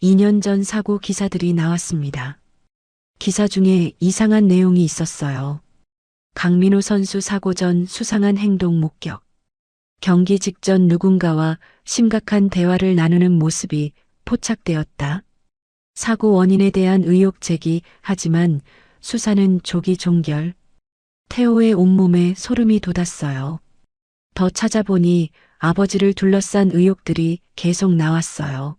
[SPEAKER 2] 2년 전 사고 기사들이 나왔습니다. 기사 중에 이상한 내용이 있었어요. 강민호 선수 사고 전 수상한 행동 목격. 경기 직전 누군가와 심각한 대화를 나누는 모습이 포착되었다. 사고 원인에 대한 의혹 제기, 하지만 수사는 조기 종결. 태호의 온몸에 소름이 돋았어요. 더 찾아보니 아버지를 둘러싼 의혹들이 계속 나왔어요.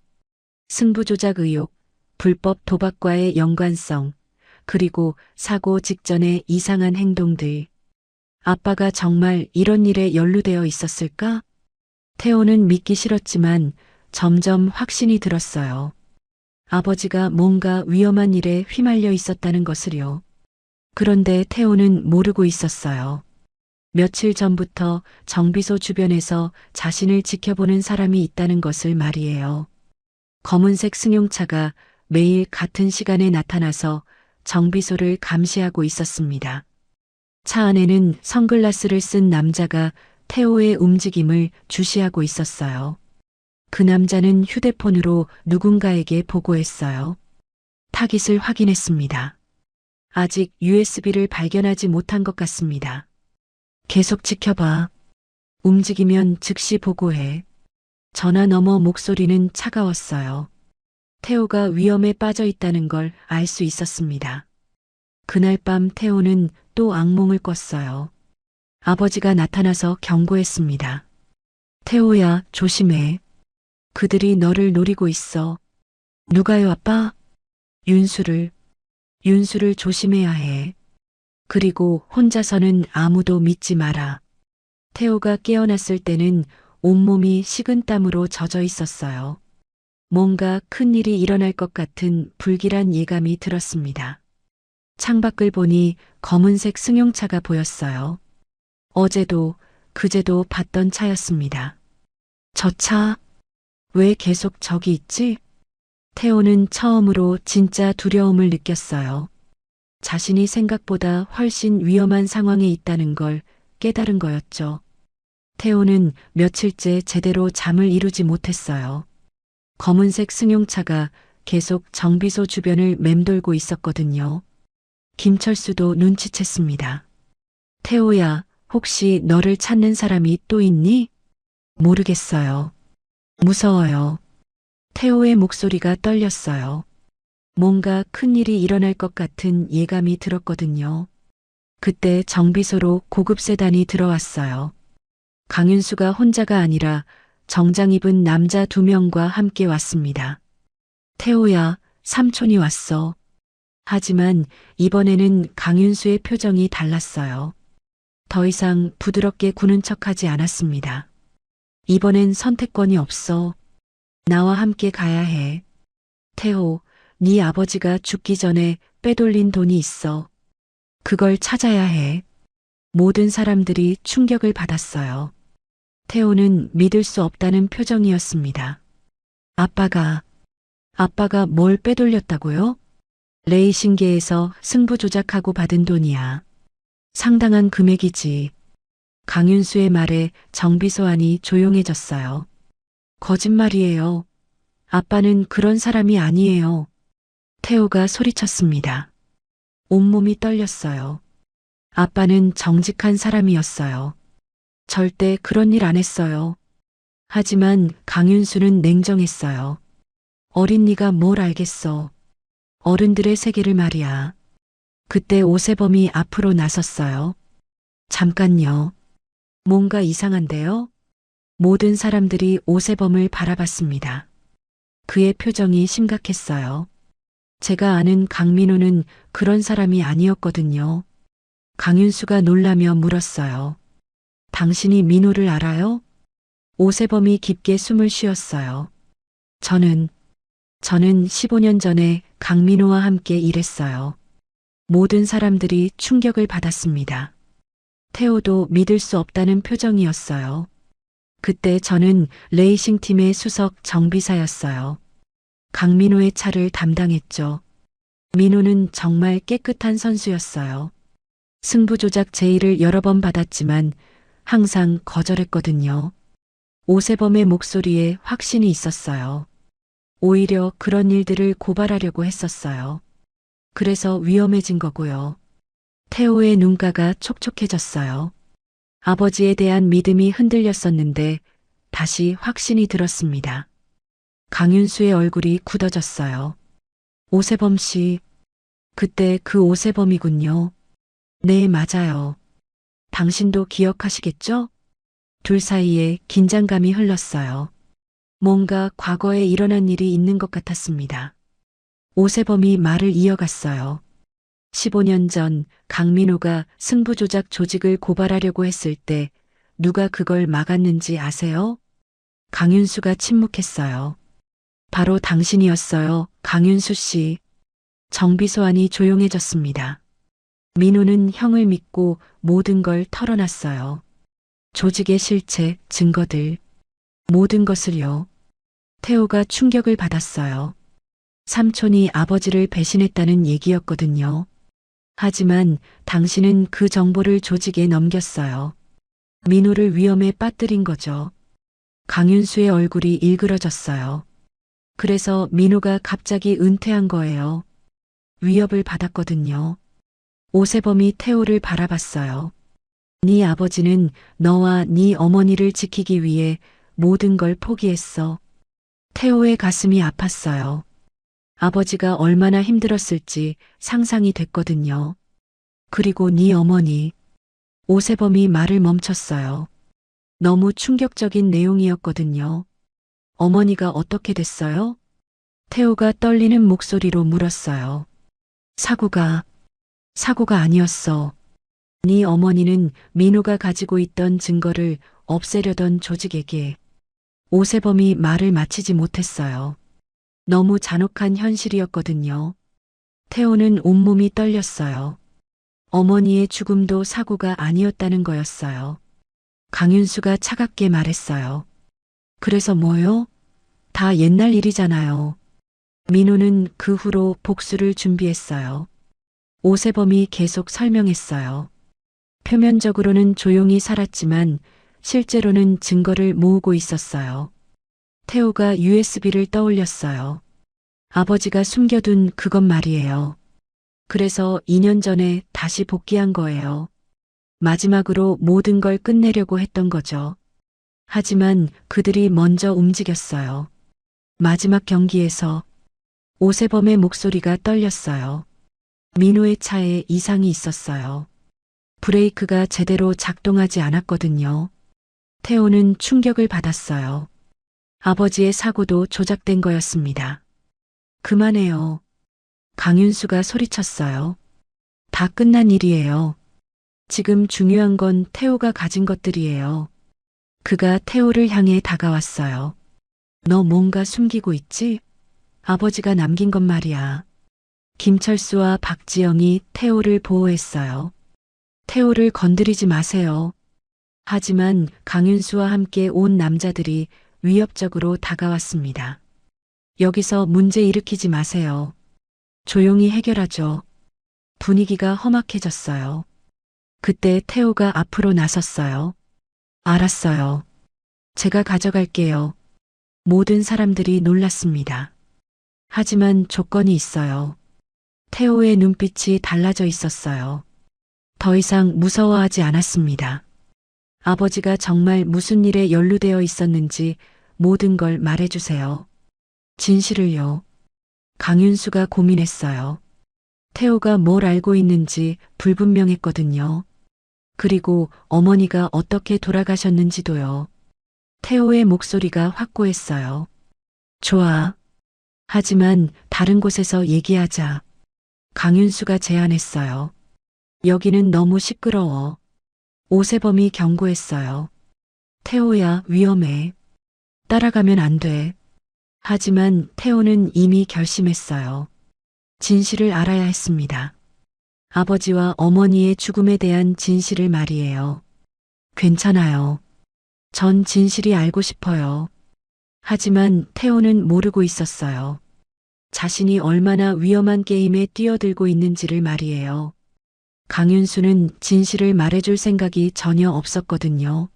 [SPEAKER 2] 승부조작 의혹, 불법 도박과의 연관성, 그리고 사고 직전의 이상한 행동들. 아빠가 정말 이런 일에 연루되어 있었을까? 태호는 믿기 싫었지만 점점 확신이 들었어요. 아버지가 뭔가 위험한 일에 휘말려 있었다는 것을요. 그런데 태호는 모르고 있었어요. 며칠 전부터 정비소 주변에서 자신을 지켜보는 사람이 있다는 것을 말이에요. 검은색 승용차가 매일 같은 시간에 나타나서 정비소를 감시하고 있었습니다. 차 안에는 선글라스를 쓴 남자가 태호의 움직임을 주시하고 있었어요. 그 남자는 휴대폰으로 누군가에게 보고했어요. 타깃을 확인했습니다. 아직 USB를 발견하지 못한 것 같습니다. 계속 지켜봐. 움직이면 즉시 보고해. 전화 너머 목소리는 차가웠어요. 태호가 위험에 빠져 있다는 걸 알 수 있었습니다. 그날 밤 태호는 또 악몽을 꿨어요. 아버지가 나타나서 경고했습니다. 태호야, 조심해. 그들이 너를 노리고 있어. 누가요, 아빠? 윤수를 조심해야 해. 그리고 혼자서는 아무도 믿지 마라. 태호가 깨어났을 때는 온몸이 식은땀으로 젖어 있었어요. 뭔가 큰일이 일어날 것 같은 불길한 예감이 들었습니다. 창밖을 보니 검은색 승용차가 보였어요. 어제도 그제도 봤던 차였습니다. 저 차, 왜 계속 저기 있지? 태호는 처음으로 진짜 두려움을 느꼈어요. 자신이 생각보다 훨씬 위험한 상황에 있다는 걸 깨달은 거였죠. 태호는 며칠째 제대로 잠을 이루지 못했어요. 검은색 승용차가 계속 정비소 주변을 맴돌고 있었거든요. 김철수도 눈치챘습니다. 태호야, 혹시 너를 찾는 사람이 또 있니? 모르겠어요. 무서워요. 태호의 목소리가 떨렸어요. 뭔가 큰일이 일어날 것 같은 예감이 들었거든요. 그때 정비소로 고급 세단이 들어왔어요. 강윤수가 혼자가 아니라 정장 입은 남자 2명과 함께 왔습니다. 태호야, 삼촌이 왔어. 하지만 이번에는 강윤수의 표정이 달랐어요. 더 이상 부드럽게 구는 척하지 않았습니다. 이번엔 선택권이 없어. 나와 함께 가야 해. 태호, 네 아버지가 죽기 전에 빼돌린 돈이 있어. 그걸 찾아야 해. 모든 사람들이 충격을 받았어요. 태호는 믿을 수 없다는 표정이었습니다. 아빠가 뭘 빼돌렸다고요? 레이싱계에서 승부 조작하고 받은 돈이야. 상당한 금액이지. 강윤수의 말에 정비소 안이 조용해졌어요. 거짓말이에요. 아빠는 그런 사람이 아니에요. 태호가 소리쳤습니다. 온몸이 떨렸어요. 아빠는 정직한 사람이었어요. 절대 그런 일 안 했어요. 하지만 강윤수는 냉정했어요. 어린 네가 뭘 알겠어. 어른들의 세계를 말이야. 그때 오세범이 앞으로 나섰어요. 잠깐요. 뭔가 이상한데요? 모든 사람들이 오세범을 바라봤습니다. 그의 표정이 심각했어요. 제가 아는 강민호는 그런 사람이 아니었거든요. 강윤수가 놀라며 물었어요. 당신이 민호를 알아요? 오세범이 깊게 숨을 쉬었어요. 저는 15년 전에 강민호와 함께 일했어요. 모든 사람들이 충격을 받았습니다. 태호도 믿을 수 없다는 표정이었어요. 그때 저는 레이싱팀의 수석 정비사였어요. 강민호의 차를 담당했죠. 민호는 정말 깨끗한 선수였어요. 승부 조작 제의를 여러 번 받았지만 항상 거절했거든요. 오세범의 목소리에 확신이 있었어요. 오히려 그런 일들을 고발하려고 했었어요. 그래서 위험해진 거고요. 태호의 눈가가 촉촉해졌어요. 아버지에 대한 믿음이 흔들렸었는데 다시 확신이 들었습니다. 강윤수의 얼굴이 굳어졌어요. 오세범 씨, 그때 그 오세범이군요. 네, 맞아요. 당신도 기억하시겠죠? 둘 사이에 긴장감이 흘렀어요. 뭔가 과거에 일어난 일이 있는 것 같았습니다. 오세범이 말을 이어갔어요. 15년 전 강민호가 승부조작 조직을 고발하려고 했을 때 누가 그걸 막았는지 아세요? 강윤수가 침묵했어요. 바로 당신이었어요, 강윤수 씨. 정비소 안이 조용해졌습니다. 민호는 형을 믿고 모든 걸 털어놨어요. 조직의 실체, 증거들, 모든 것을요. 태호가 충격을 받았어요. 삼촌이 아버지를 배신했다는 얘기였거든요. 하지만 당신은 그 정보를 조직에 넘겼어요. 민호를 위험에 빠뜨린 거죠. 강윤수의 얼굴이 일그러졌어요. 그래서 민호가 갑자기 은퇴한 거예요. 위협을 받았거든요. 오세범이 태호를 바라봤어요. 네 아버지는 너와 네 어머니를 지키기 위해 모든 걸 포기했어. 태호의 가슴이 아팠어요. 아버지가 얼마나 힘들었을지 상상이 됐거든요. 그리고 네 어머니. 오세범이 말을 멈췄어요. 너무 충격적인 내용이었거든요. 어머니가 어떻게 됐어요? 태호가 떨리는 목소리로 물었어요. 사고가 아니었어. 네 어머니는 민호가 가지고 있던 증거를 없애려던 조직에게. 오세범이 말을 마치지 못했어요. 너무 잔혹한 현실이었거든요. 태호는 온몸이 떨렸어요. 어머니의 죽음도 사고가 아니었다는 거였어요. 강윤수가 차갑게 말했어요. 그래서 뭐요? 다 옛날 일이잖아요. 민호는 그 후로 복수를 준비했어요. 오세범이 계속 설명했어요. 표면적으로는 조용히 살았지만 실제로는 증거를 모으고 있었어요. 태호가 USB를 떠올렸어요. 아버지가 숨겨둔 그것 말이에요. 그래서 2년 전에 다시 복귀한 거예요. 마지막으로 모든 걸 끝내려고 했던 거죠. 하지만 그들이 먼저 움직였어요. 마지막 경기에서 오세범의 목소리가 떨렸어요. 민호의 차에 이상이 있었어요. 브레이크가 제대로 작동하지 않았거든요. 태호는 충격을 받았어요. 아버지의 사고도 조작된 거였습니다. 그만해요. 강윤수가 소리쳤어요. 다 끝난 일이에요. 지금 중요한 건 태호가 가진 것들이에요. 그가 태호를 향해 다가왔어요. 너 뭔가 숨기고 있지? 아버지가 남긴 것 말이야. 김철수와 박지영이 태호를 보호했어요. 태호를 건드리지 마세요. 하지만 강윤수와 함께 온 남자들이 위협적으로 다가왔습니다. 여기서 문제 일으키지 마세요. 조용히 해결하죠. 분위기가 험악해졌어요. 그때 태호가 앞으로 나섰어요. 알았어요. 제가 가져갈게요. 모든 사람들이 놀랐습니다. 하지만 조건이 있어요. 태호의 눈빛이 달라져 있었어요. 더 이상 무서워하지 않았습니다. 아버지가 정말 무슨 일에 연루되어 있었는지 모든 걸 말해주세요. 진실을요. 강윤수가 고민했어요. 태호가 뭘 알고 있는지 불분명했거든요. 그리고 어머니가 어떻게 돌아가셨는지도요. 태호의 목소리가 확고했어요. 좋아. 하지만 다른 곳에서 얘기하자. 강윤수가 제안했어요. 여기는 너무 시끄러워. 오세범이 경고했어요. 태호야, 위험해. 따라가면 안 돼. 하지만 태호는 이미 결심했어요. 진실을 알아야 했습니다. 아버지와 어머니의 죽음에 대한 진실을 말이에요. 괜찮아요. 전 진실이 알고 싶어요. 하지만 태호는 모르고 있었어요. 자신이 얼마나 위험한 게임에 뛰어들고 있는지를 말이에요. 강윤수는 진실을 말해줄 생각이 전혀 없었거든요.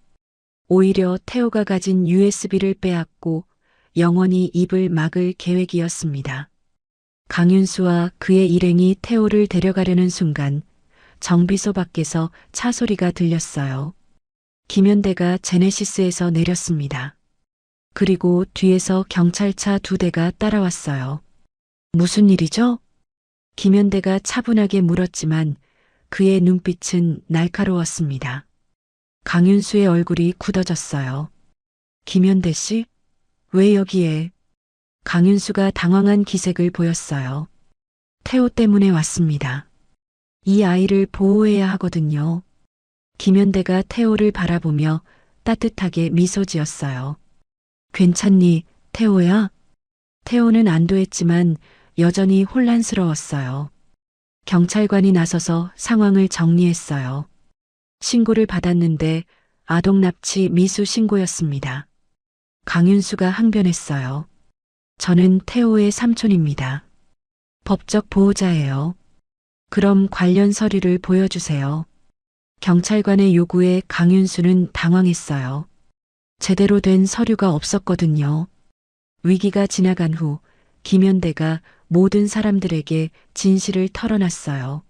[SPEAKER 2] 오히려 태호가 가진 USB를 빼앗고 영원히 입을 막을 계획이었습니다. 강윤수와 그의 일행이 태호를 데려가려는 순간 정비소 밖에서 차 소리가 들렸어요. 김현대가 제네시스에서 내렸습니다. 그리고 뒤에서 경찰차 2대가 따라왔어요. 무슨 일이죠? 김현대가 차분하게 물었지만 그의 눈빛은 날카로웠습니다. 강윤수의 얼굴이 굳어졌어요. 김현대 씨? 왜 여기에? 강윤수가 당황한 기색을 보였어요. 태호 때문에 왔습니다. 이 아이를 보호해야 하거든요. 김현대가 태호를 바라보며 따뜻하게 미소 지었어요. 괜찮니, 태호야? 태호는 안도했지만 여전히 혼란스러웠어요. 경찰관이 나서서 상황을 정리했어요. 신고를 받았는데 아동 납치 미수 신고였습니다. 강윤수가 항변했어요. 저는 태호의 삼촌입니다. 법적 보호자예요. 그럼 관련 서류를 보여주세요. 경찰관의 요구에 강윤수는 당황했어요. 제대로 된 서류가 없었거든요. 위기가 지나간 후 김현대가 모든 사람들에게 진실을 털어놨어요.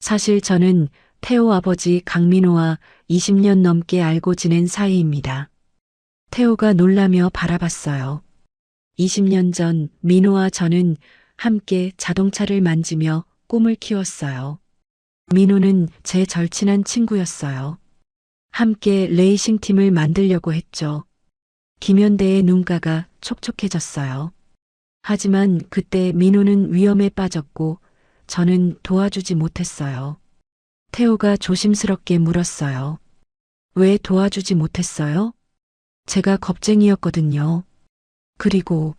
[SPEAKER 2] 사실 저는 태호 아버지 강민호와 20년 넘게 알고 지낸 사이입니다. 태호가 놀라며 바라봤어요. 20년 전 민호와 저는 함께 자동차를 만지며 꿈을 키웠어요. 민호는 제 절친한 친구였어요. 함께 레이싱 팀을 만들려고 했죠. 김현대의 눈가가 촉촉해졌어요. 하지만 그때 민호는 위험에 빠졌고 저는 도와주지 못했어요. 태호가 조심스럽게 물었어요. 왜 도와주지 못했어요? 제가 겁쟁이였거든요. 그리고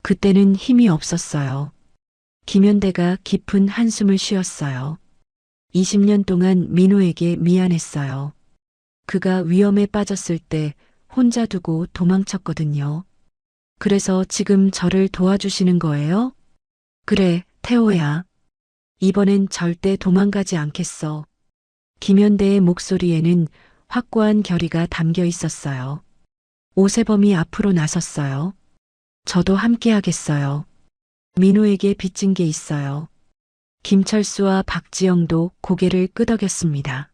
[SPEAKER 2] 그때는 힘이 없었어요. 김현대가 깊은 한숨을 쉬었어요. 20년 동안 민호에게 미안했어요. 그가 위험에 빠졌을 때 혼자 두고 도망쳤거든요. 그래서 지금 저를 도와주시는 거예요? 그래, 태호야. 이번엔 절대 도망가지 않겠어. 김현대의 목소리에는 확고한 결의가 담겨 있었어요. 오세범이 앞으로 나섰어요. 저도 함께 하겠어요. 민호에게 빚진 게 있어요. 김철수와 박지영도 고개를 끄덕였습니다.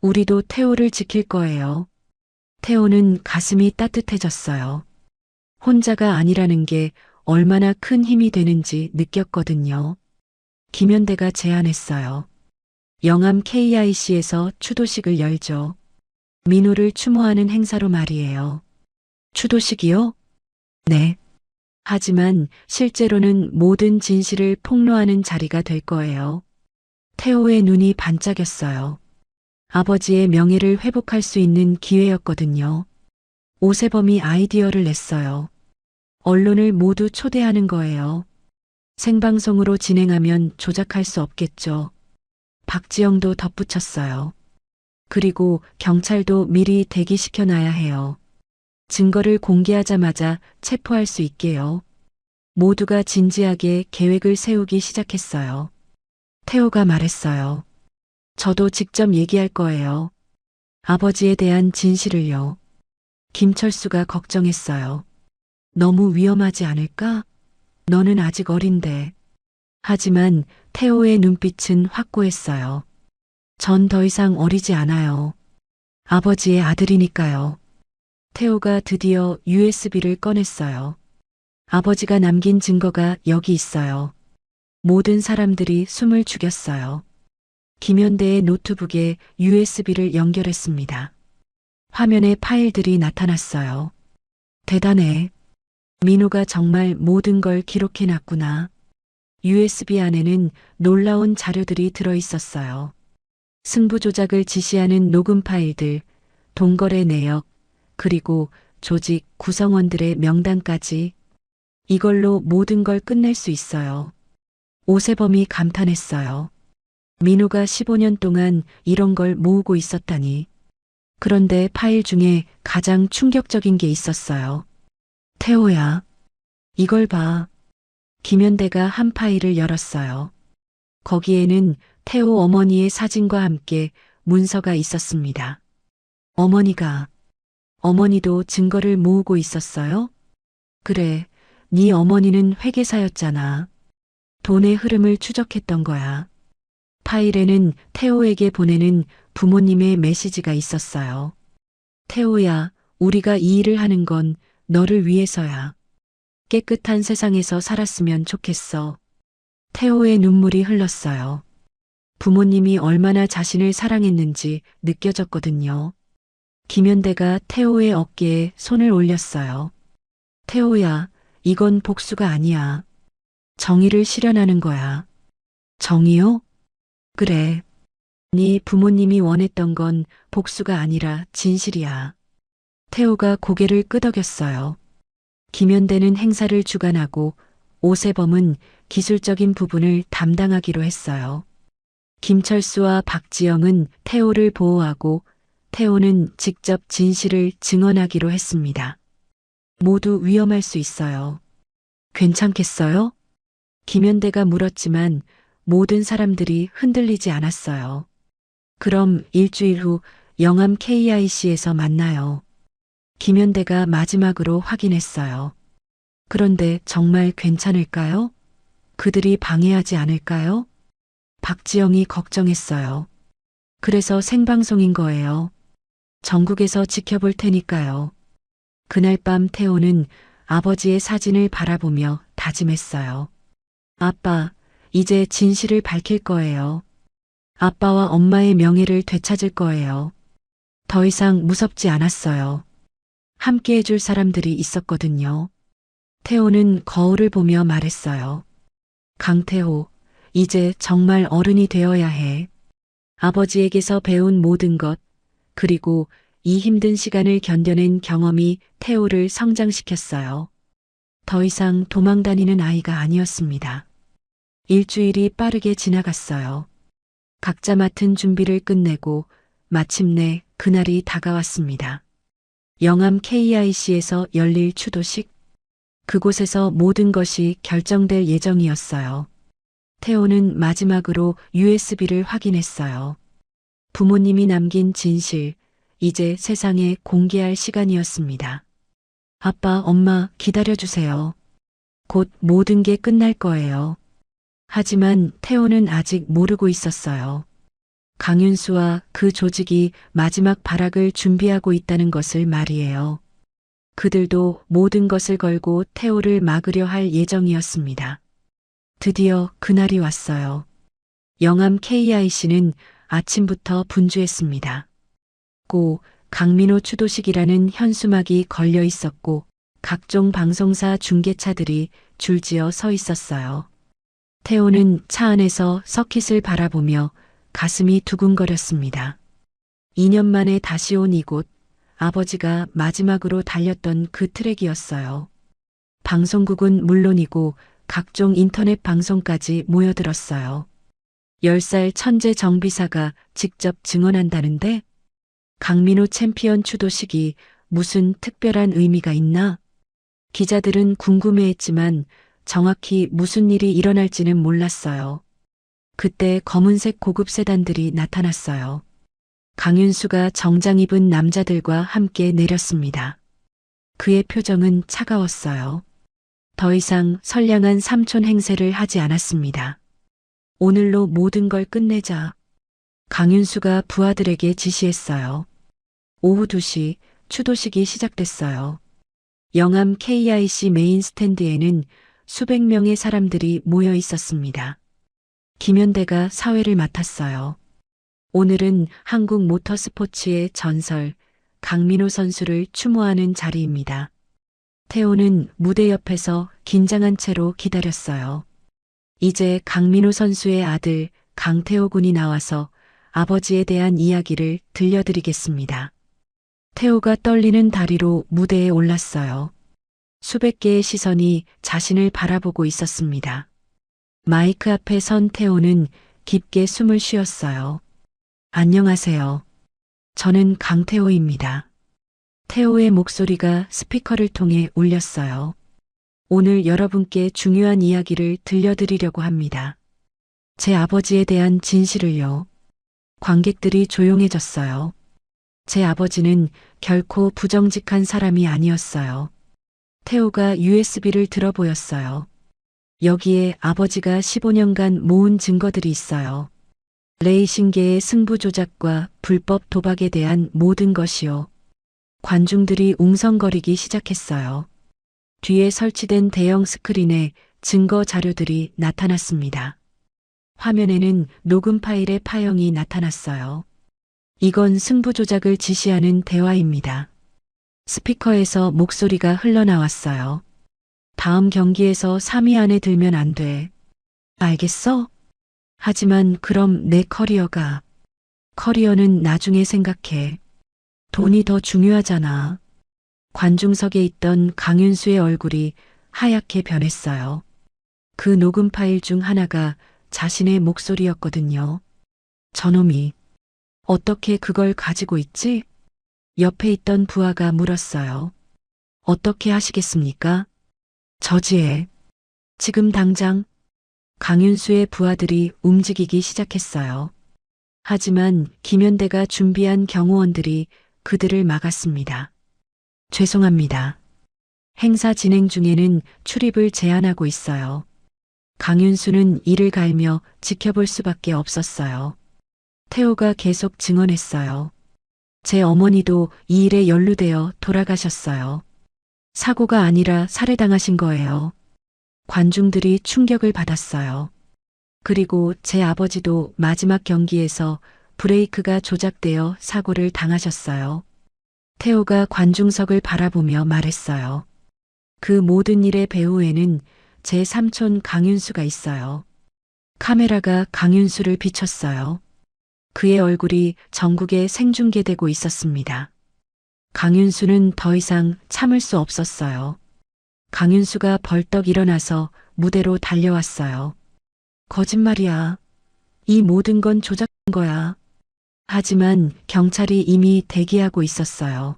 [SPEAKER 2] 우리도 태호를 지킬 거예요. 태호는 가슴이 따뜻해졌어요. 혼자가 아니라는 게 얼마나 큰 힘이 되는지 느꼈거든요. 김현대가 제안했어요. 영암 KIC에서 추도식을 열죠. 민호를 추모하는 행사로 말이에요. 추도식이요? 네. 하지만 실제로는 모든 진실을 폭로하는 자리가 될 거예요. 태호의 눈이 반짝였어요. 아버지의 명예를 회복할 수 있는 기회였거든요. 오세범이 아이디어를 냈어요. 언론을 모두 초대하는 거예요. 생방송으로 진행하면 조작할 수 없겠죠. 박지영도 덧붙였어요. 그리고 경찰도 미리 대기시켜놔야 해요. 증거를 공개하자마자 체포할 수 있게요. 모두가 진지하게 계획을 세우기 시작했어요. 태호가 말했어요. 저도 직접 얘기할 거예요. 아버지에 대한 진실을요. 김철수가 걱정했어요. 너무 위험하지 않을까? 너는 아직 어린데. 하지만 태호의 눈빛은 확고했어요. 전 더 이상 어리지 않아요. 아버지의 아들이니까요. 태호가 드디어 USB를 꺼냈어요. 아버지가 남긴 증거가 여기 있어요. 모든 사람들이 숨을 죽였어요. 김현대의 노트북에 USB를 연결했습니다. 화면에 파일들이 나타났어요. 대단해. 민호가 정말 모든 걸 기록해놨구나. USB 안에는 놀라운 자료들이 들어 있었어요. 승부 조작을 지시하는 녹음 파일들, 동거래 내역, 그리고 조직 구성원들의 명단까지. 이걸로 모든 걸 끝낼 수 있어요. 오세범이 감탄했어요. 민호가 15년 동안 이런 걸 모으고 있었다니. 그런데 파일 중에 가장 충격적인 게 있었어요. 태호야, 이걸 봐. 김현대가 한 파일을 열었어요. 거기에는 태호 어머니의 사진과 함께 문서가 있었습니다. 어머니도 증거를 모으고 있었어요? 그래, 네 어머니는 회계사였잖아. 돈의 흐름을 추적했던 거야. 파일에는 태호에게 보내는 부모님의 메시지가 있었어요. 태호야, 우리가 이 일을 하는 건 너를 위해서야. 깨끗한 세상에서 살았으면 좋겠어. 태호의 눈물이 흘렀어요. 부모님이 얼마나 자신을 사랑했는지 느껴졌거든요. 김현대가 태호의 어깨에 손을 올렸어요. 태호야, 이건 복수가 아니야. 정의를 실현하는 거야. 정의요? 그래. 네 부모님이 원했던 건 복수가 아니라 진실이야. 태호가 고개를 끄덕였어요. 김현대는 행사를 주관하고 오세범은 기술적인 부분을 담당하기로 했어요. 김철수와 박지영은 태호를 보호하고 태호는 직접 진실을 증언하기로 했습니다. 모두 위험할 수 있어요. 괜찮겠어요? 김현대가 물었지만 모든 사람들이 흔들리지 않았어요. 그럼 일주일 후 영암 KIC에서 만나요. 김현대가 마지막으로 확인했어요. 그런데 정말 괜찮을까요? 그들이 방해하지 않을까요? 박지영이 걱정했어요. 그래서 생방송인 거예요. 전국에서 지켜볼 테니까요. 그날 밤 태호는 아버지의 사진을 바라보며 다짐했어요. 아빠, 이제 진실을 밝힐 거예요. 아빠와 엄마의 명예를 되찾을 거예요. 더 이상 무섭지 않았어요. 함께 해줄 사람들이 있었거든요. 태호는 거울을 보며 말했어요. 강태호, 이제 정말 어른이 되어야 해. 아버지에게서 배운 모든 것, 그리고 이 힘든 시간을 견뎌낸 경험이 태호를 성장시켰어요. 더 이상 도망다니는 아이가 아니었습니다. 일주일이 빠르게 지나갔어요. 각자 맡은 준비를 끝내고 마침내 그날이 다가왔습니다. 영암 KIC에서 열릴 추도식. 그곳에서 모든 것이 결정될 예정이었어요. 태호는 마지막으로 USB를 확인했어요. 부모님이 남긴 진실, 이제 세상에 공개할 시간이었습니다. 아빠, 엄마, 기다려주세요. 곧 모든 게 끝날 거예요. 하지만 태호는 아직 모르고 있었어요. 강윤수와 그 조직이 마지막 발악을 준비하고 있다는 것을 말이에요. 그들도 모든 것을 걸고 태호를 막으려 할 예정이었습니다. 드디어 그날이 왔어요. 영암 KIC는 아침부터 분주했습니다. 고 강민호 추도식이라는 현수막이 걸려 있었고 각종 방송사 중계차들이 줄지어 서 있었어요. 태호는 차 안에서 서킷을 바라보며 가슴이 두근거렸습니다. 2년 만에 다시 온 이곳, 아버지가 마지막으로 달렸던 그 트랙이었어요. 방송국은 물론이고 각종 인터넷 방송까지 모여들었어요. 10살 천재 정비사가 직접 증언한다는데 강민호 챔피언 추도식이 무슨 특별한 의미가 있나? 기자들은 궁금해했지만 정확히 무슨 일이 일어날지는 몰랐어요. 그때 검은색 고급 세단들이 나타났어요. 강윤수가 정장 입은 남자들과 함께 내렸습니다. 그의 표정은 차가웠어요. 더 이상 선량한 삼촌 행세를 하지 않았습니다. 오늘로 모든 걸 끝내자. 강윤수가 부하들에게 지시했어요. 오후 2시 추도식이 시작됐어요. 영암 KIC 메인 스탠드에는 수백 명의 사람들이 모여 있었습니다. 김현대가 사회를 맡았어요. 오늘은 한국 모터스포츠의 전설 강민호 선수를 추모하는 자리입니다. 태호는 무대 옆에서 긴장한 채로 기다렸어요. 이제 강민호 선수의 아들 강태호 군이 나와서 아버지에 대한 이야기를 들려드리겠습니다. 태호가 떨리는 다리로 무대에 올랐어요. 수백 개의 시선이 자신을 바라보고 있었습니다. 마이크 앞에 선 태호는 깊게 숨을 쉬었어요. 안녕하세요. 저는 강태호입니다. 태호의 목소리가 스피커를 통해 울렸어요. 오늘 여러분께 중요한 이야기를 들려드리려고 합니다. 제 아버지에 대한 진실을요. 관객들이 조용해졌어요. 제 아버지는 결코 부정직한 사람이 아니었어요. 태호가 USB를 들어 보였어요. 여기에 아버지가 15년간 모은 증거들이 있어요. 레이싱계의 승부 조작과 불법 도박에 대한 모든 것이요. 관중들이 웅성거리기 시작했어요. 뒤에 설치된 대형 스크린에 증거 자료들이 나타났습니다. 화면에는 녹음 파일의 파형이 나타났어요. 이건 승부 조작을 지시하는 대화입니다. 스피커에서 목소리가 흘러나왔어요. 다음 경기에서 3위 안에 들면 안 돼. 알겠어? 하지만 그럼 내 커리어는 나중에 생각해. 돈이 더 중요하잖아. 관중석에 있던 강윤수의 얼굴이 하얗게 변했어요. 그 녹음 파일 중 하나가 자신의 목소리였거든요. 저놈이 어떻게 그걸 가지고 있지? 옆에 있던 부하가 물었어요. 어떻게 하시겠습니까? 저지해. 지금 당장. 강윤수의 부하들이 움직이기 시작했어요. 하지만 김현대가 준비한 경호원들이 그들을 막았습니다. 죄송합니다. 행사 진행 중에는 출입을 제한하고 있어요. 강윤수는 이를 갈며 지켜볼 수밖에 없었어요. 태호가 계속 증언했어요. 제 어머니도 이 일에 연루되어 돌아가셨어요. 사고가 아니라 살해당하신 거예요. 관중들이 충격을 받았어요. 그리고 제 아버지도 마지막 경기에서 브레이크가 조작되어 사고를 당하셨어요. 태호가 관중석을 바라보며 말했어요. 그 모든 일의 배후에는 제 삼촌 강윤수가 있어요. 카메라가 강윤수를 비췄어요. 그의 얼굴이 전국에 생중계되고 있었습니다. 강윤수는 더 이상 참을 수 없었어요. 강윤수가 벌떡 일어나서 무대로 달려왔어요. 거짓말이야. 이 모든 건 조작한 거야. 하지만 경찰이 이미 대기하고 있었어요.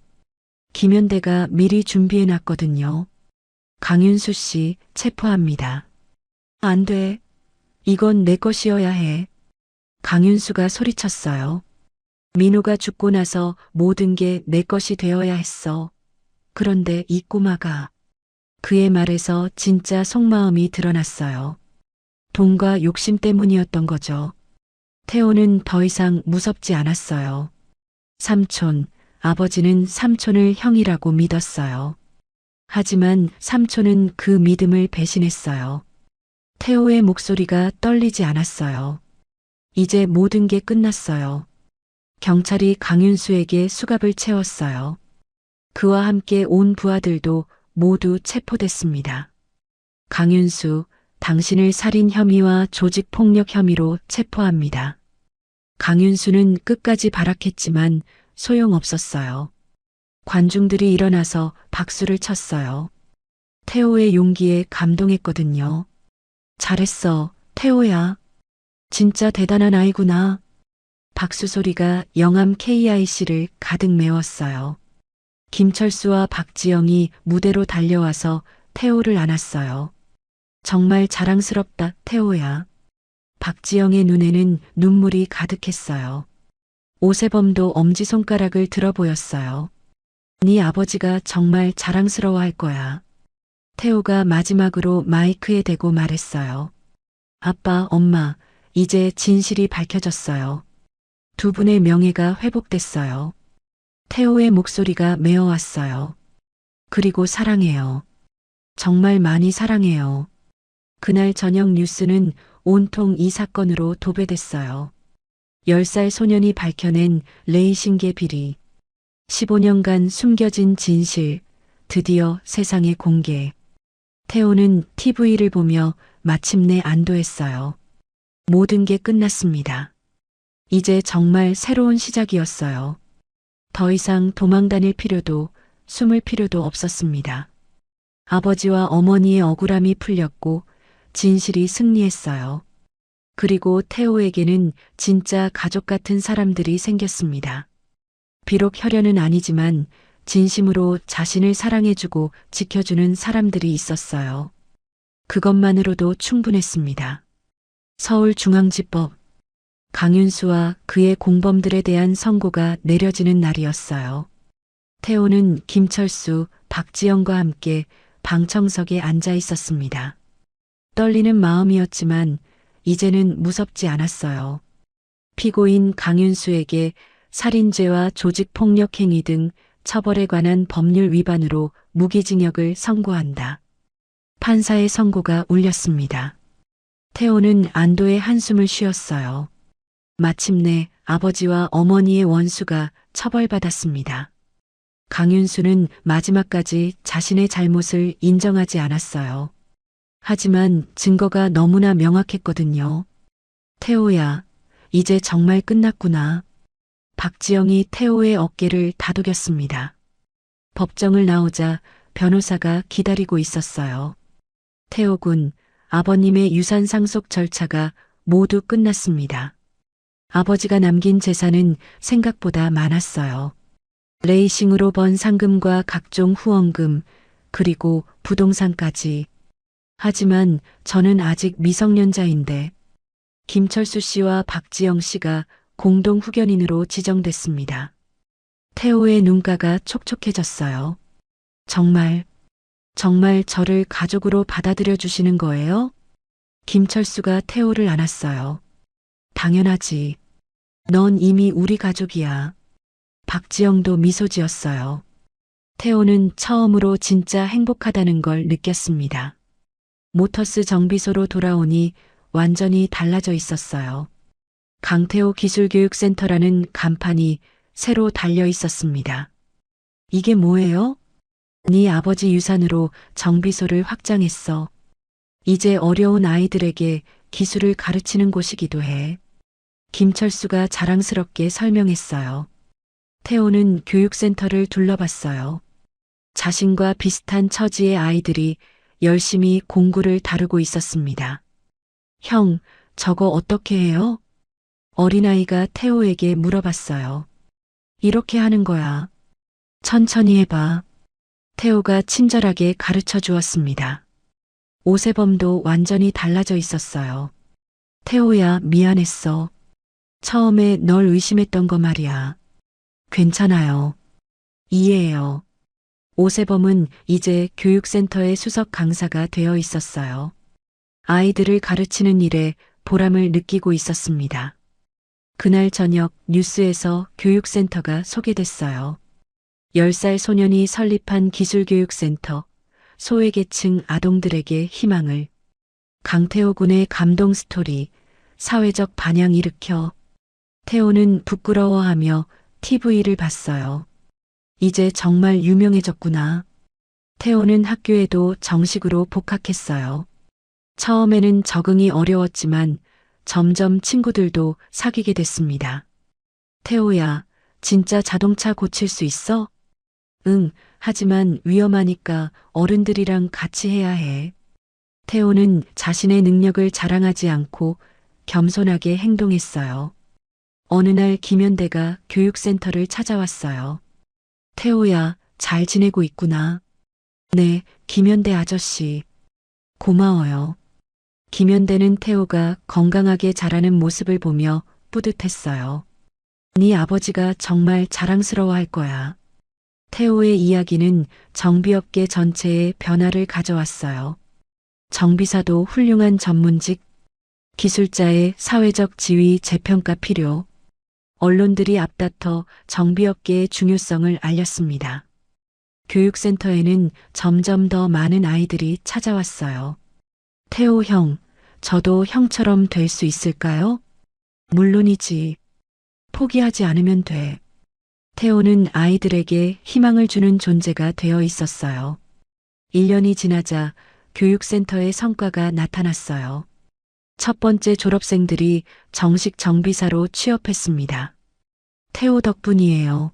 [SPEAKER 2] 김현대가 미리 준비해놨거든요. 강윤수 씨 체포합니다. 안 돼. 이건 내 것이어야 해. 강윤수가 소리쳤어요. 민호가 죽고 나서 모든 게 내 것이 되어야 했어. 그런데 이 꼬마가 그의 말에서 진짜 속마음이 드러났어요. 돈과 욕심 때문이었던 거죠. 태호는 더 이상 무섭지 않았어요. 삼촌, 아버지는 삼촌을 형이라고 믿었어요. 하지만 삼촌은 그 믿음을 배신했어요. 태호의 목소리가 떨리지 않았어요. 이제 모든 게 끝났어요. 경찰이 강윤수에게 수갑을 채웠어요. 그와 함께 온 부하들도 모두 체포됐습니다. 강윤수, 당신을 살인 혐의와 조직폭력 혐의로 체포합니다. 강윤수는 끝까지 발악했지만 소용없었어요. 관중들이 일어나서 박수를 쳤어요. 태호의 용기에 감동했거든요. 잘했어, 태호야. 진짜 대단한 아이구나. 박수 소리가 영암 KIC를 가득 메웠어요. 김철수와 박지영이 무대로 달려와서 태호를 안았어요. 정말 자랑스럽다, 태호야. 박지영의 눈에는 눈물이 가득했어요. 오세범도 엄지손가락을 들어 보였어요. 네 아버지가 정말 자랑스러워할 거야. 태호가 마지막으로 마이크에 대고 말했어요. 아빠, 엄마, 이제 진실이 밝혀졌어요. 두 분의 명예가 회복됐어요. 태호의 목소리가 메어왔어요. 그리고 사랑해요. 정말 많이 사랑해요. 그날 저녁 뉴스는 온통 이 사건으로 도배됐어요. 10살 소년이 밝혀낸 레이싱계 비리. 15년간 숨겨진 진실. 드디어 세상에 공개. 태호는 TV를 보며 마침내 안도했어요. 모든 게 끝났습니다. 이제 정말 새로운 시작이었어요. 더 이상 도망 다닐 필요도 숨을 필요도 없었습니다. 아버지와 어머니의 억울함이 풀렸고 진실이 승리했어요. 그리고 태호에게는 진짜 가족 같은 사람들이 생겼습니다. 비록 혈연은 아니지만 진심으로 자신을 사랑해주고 지켜주는 사람들이 있었어요. 그것만으로도 충분했습니다. 서울중앙지법. 강윤수와 그의 공범들에 대한 선고가 내려지는 날이었어요. 태호는 김철수, 박지영과 함께 방청석에 앉아 있었습니다. 떨리는 마음이었지만 이제는 무섭지 않았어요. 피고인 강윤수에게 살인죄와 조직폭력행위 등 처벌에 관한 법률 위반으로 무기징역을 선고한다. 판사의 선고가 울렸습니다. 태호는 안도의 한숨을 쉬었어요. 마침내 아버지와 어머니의 원수가 처벌받았습니다. 강윤수는 마지막까지 자신의 잘못을 인정하지 않았어요. 하지만 증거가 너무나 명확했거든요. 태호야, 이제 정말 끝났구나. 박지영이 태호의 어깨를 다독였습니다. 법정을 나오자 변호사가 기다리고 있었어요. 태호 군, 아버님의 유산 상속 절차가 모두 끝났습니다. 아버지가 남긴 재산은 생각보다 많았어요. 레이싱으로 번 상금과 각종 후원금, 그리고 부동산까지. 하지만 저는 아직 미성년자인데 김철수 씨와 박지영 씨가 공동 후견인으로 지정됐습니다. 태호의 눈가가 촉촉해졌어요. 정말 저를 가족으로 받아들여 주시는 거예요? 김철수가 태호를 안았어요. 당연하지. 넌 이미 우리 가족이야. 박지영도 미소 지었어요. 태호는 처음으로 진짜 행복하다는 걸 느꼈습니다. 모터스 정비소로 돌아오니 완전히 달라져 있었어요. 강태호 기술교육센터라는 간판이 새로 달려 있었습니다. 이게 뭐예요? 네 아버지 유산으로 정비소를 확장했어. 이제 어려운 아이들에게 기술을 가르치는 곳이기도 해. 김철수가 자랑스럽게 설명했어요. 태호는 교육센터를 둘러봤어요. 자신과 비슷한 처지의 아이들이 열심히 공구를 다루고 있었습니다. 형, 저거 어떻게 해요? 어린아이가 태호에게 물어봤어요. 이렇게 하는 거야. 천천히 해봐. 태호가 친절하게 가르쳐 주었습니다. 오세범도 완전히 달라져 있었어요. 태호야, 미안했어. 처음에 널 의심했던 거 말이야. 괜찮아요. 이해해요. 오세범은 이제 교육센터의 수석 강사가 되어 있었어요. 아이들을 가르치는 일에 보람을 느끼고 있었습니다. 그날 저녁 뉴스에서 교육센터가 소개됐어요. 10살 소년이 설립한 기술교육센터, 소외계층 아동들에게 희망을. 강태호 군의 감동 스토리, 사회적 반향 일으켜. 태호는 부끄러워하며 TV를 봤어요. 이제 정말 유명해졌구나. 태호는 학교에도 정식으로 복학했어요. 처음에는 적응이 어려웠지만 점점 친구들도 사귀게 됐습니다. 태호야, 진짜 자동차 고칠 수 있어? 응, 하지만 위험하니까 어른들이랑 같이 해야 해. 태호는 자신의 능력을 자랑하지 않고 겸손하게 행동했어요. 어느 날 김현대가 교육센터를 찾아왔어요. 태호야, 잘 지내고 있구나. 네, 김현대 아저씨. 고마워요. 김현대는 태호가 건강하게 자라는 모습을 보며 뿌듯했어요. 네 아버지가 정말 자랑스러워할 거야. 태호의 이야기는 정비업계 전체에 변화를 가져왔어요. 정비사도 훌륭한 전문직, 기술자의 사회적 지위 재평가 필요, 언론들이 앞다퉈 정비업계의 중요성을 알렸습니다. 교육센터에는 점점 더 많은 아이들이 찾아왔어요. 태호 형, 저도 형처럼 될 수 있을까요? 물론이지. 포기하지 않으면 돼. 태호는 아이들에게 희망을 주는 존재가 되어 있었어요. 1년이 지나자 교육센터의 성과가 나타났어요. 첫 번째 졸업생들이 정식 정비사로 취업했습니다. 태호 덕분이에요.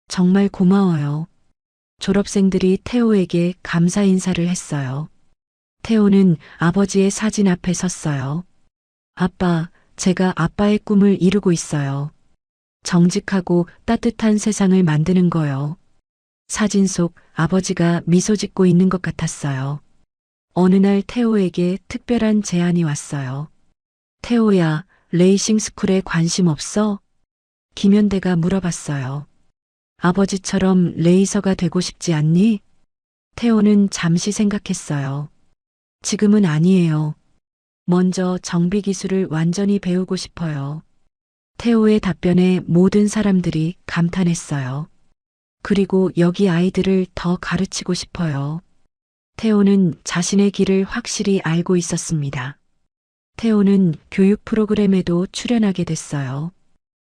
[SPEAKER 2] 정말 고마워요. 졸업생들이 태호에게 감사 인사를 했어요. 태호는 아버지의 사진 앞에 섰어요. 아빠, 제가 아빠의 꿈을 이루고 있어요. 정직하고 따뜻한 세상을 만드는 거요. 사진 속 아버지가 미소 짓고 있는 것 같았어요. 어느 날 태호에게 특별한 제안이 왔어요. 태호야, 레이싱 스쿨에 관심 없어? 김현대가 물어봤어요. 아버지처럼 레이서가 되고 싶지 않니? 태호는 잠시 생각했어요. 지금은 아니에요. 먼저 정비 기술을 완전히 배우고 싶어요. 태호의 답변에 모든 사람들이 감탄했어요. 그리고 여기 아이들을 더 가르치고 싶어요. 태호는 자신의 길을 확실히 알고 있었습니다. 태호는 교육 프로그램에도 출연하게 됐어요.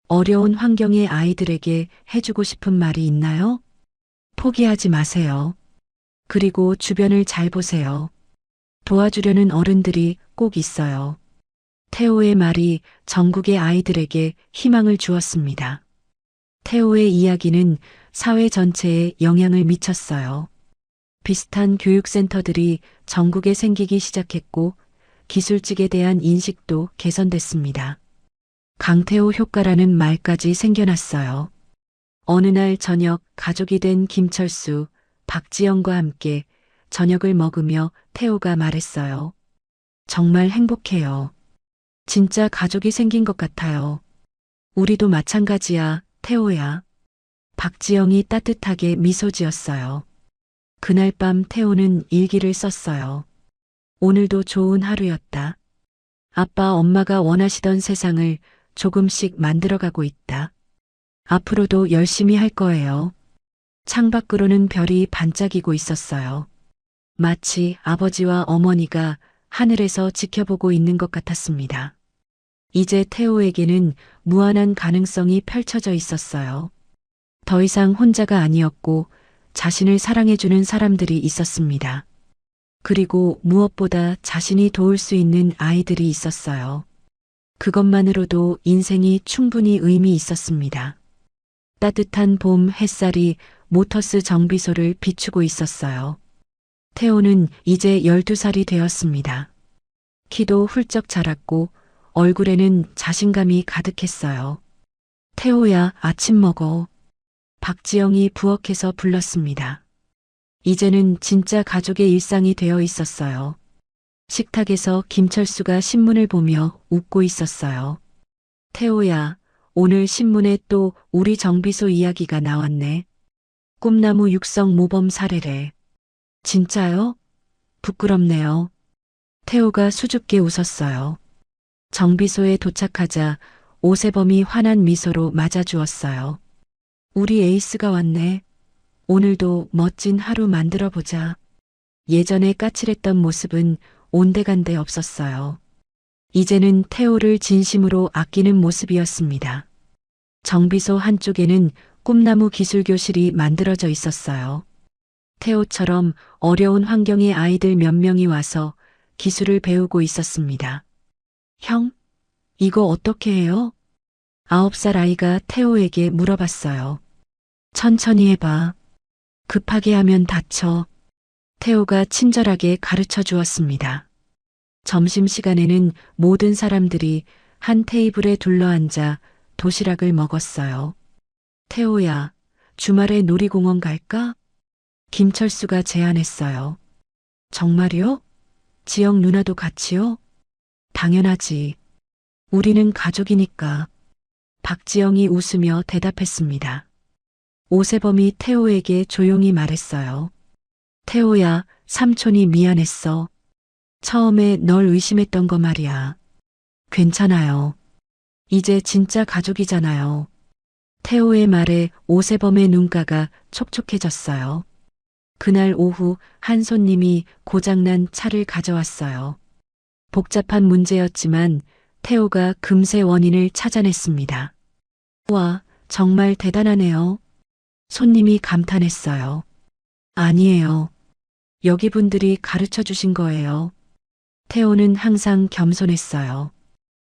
[SPEAKER 2] 어려운 환경의 아이들에게 해주고 싶은 말이 있나요? 포기하지 마세요. 그리고 주변을 잘 보세요. 도와주려는 어른들이 꼭 있어요. 태호의 말이 전국의 아이들에게 희망을 주었습니다. 태호의 이야기는 사회 전체에 영향을 미쳤어요. 비슷한 교육센터들이 전국에 생기기 시작했고 기술직에 대한 인식도 개선됐습니다. 강태호 효과라는 말까지 생겨났어요. 어느 날 저녁 가족이 된 김철수, 박지영과 함께 저녁을 먹으며 태호가 말했어요. 정말 행복해요. 진짜 가족이 생긴 것 같아요. 우리도 마찬가지야, 태호야. 박지영이 따뜻하게 미소 지었어요. 그날 밤 태호는 일기를 썼어요. 오늘도 좋은 하루였다. 아빠, 엄마가 원하시던 세상을 조금씩 만들어가고 있다. 앞으로도 열심히 할 거예요. 창밖으로는 별이 반짝이고 있었어요. 마치 아버지와 어머니가 하늘에서 지켜보고 있는 것 같았습니다. 이제 태호에게는 무한한 가능성이 펼쳐져 있었어요. 더 이상 혼자가 아니었고 자신을 사랑해주는 사람들이 있었습니다. 그리고 무엇보다 자신이 도울 수 있는 아이들이 있었어요. 그것만으로도 인생이 충분히 의미 있었습니다. 따뜻한 봄 햇살이 모터스 정비소를 비추고 있었어요. 태호는 이제 12살이 되었습니다. 키도 훌쩍 자랐고 얼굴에는 자신감이 가득했어요. 태호야, 아침 먹어. 박지영이 부엌에서 불렀습니다. 이제는 진짜 가족의 일상이 되어 있었어요. 식탁에서 김철수가 신문을 보며 웃고 있었어요. 태호야, 오늘 신문에 또 우리 정비소 이야기가 나왔네. 꿈나무 육성 모범 사례래. 진짜요? 부끄럽네요. 태호가 수줍게 웃었어요. 정비소에 도착하자 오세범이 환한 미소로 맞아주었어요. 우리 에이스가 왔네. 오늘도 멋진 하루 만들어 보자. 예전에 까칠했던 모습은 온데간데 없었어요. 이제는 태호를 진심으로 아끼는 모습이었습니다. 정비소 한쪽에는 꿈나무 기술교실이 만들어져 있었어요. 태호처럼 어려운 환경의 아이들 몇 명이 와서 기술을 배우고 있었습니다. 형, 이거 어떻게 해요? 9살 아이가 태호에게 물어봤어요. 천천히 해봐. 급하게 하면 다쳐. 태호가 친절하게 가르쳐 주었습니다. 점심시간에는 모든 사람들이 한 테이블에 둘러앉아 도시락을 먹었어요. 태호야, 주말에 놀이공원 갈까? 김철수가 제안했어요. 정말요? 지영 누나도 같이요? 당연하지. 우리는 가족이니까. 박지영이 웃으며 대답했습니다. 오세범이 태호에게 조용히 말했어요. 태호야, 삼촌이 미안했어. 처음에 널 의심했던 거 말이야. 괜찮아요. 이제 진짜 가족이잖아요. 태호의 말에 오세범의 눈가가 촉촉해졌어요. 그날 오후 한 손님이 고장난 차를 가져왔어요. 복잡한 문제였지만 태호가 금세 원인을 찾아냈습니다. 와, 정말 대단하네요. 손님이 감탄했어요. 아니에요. 여기 분들이 가르쳐 주신 거예요. 태호는 항상 겸손했어요.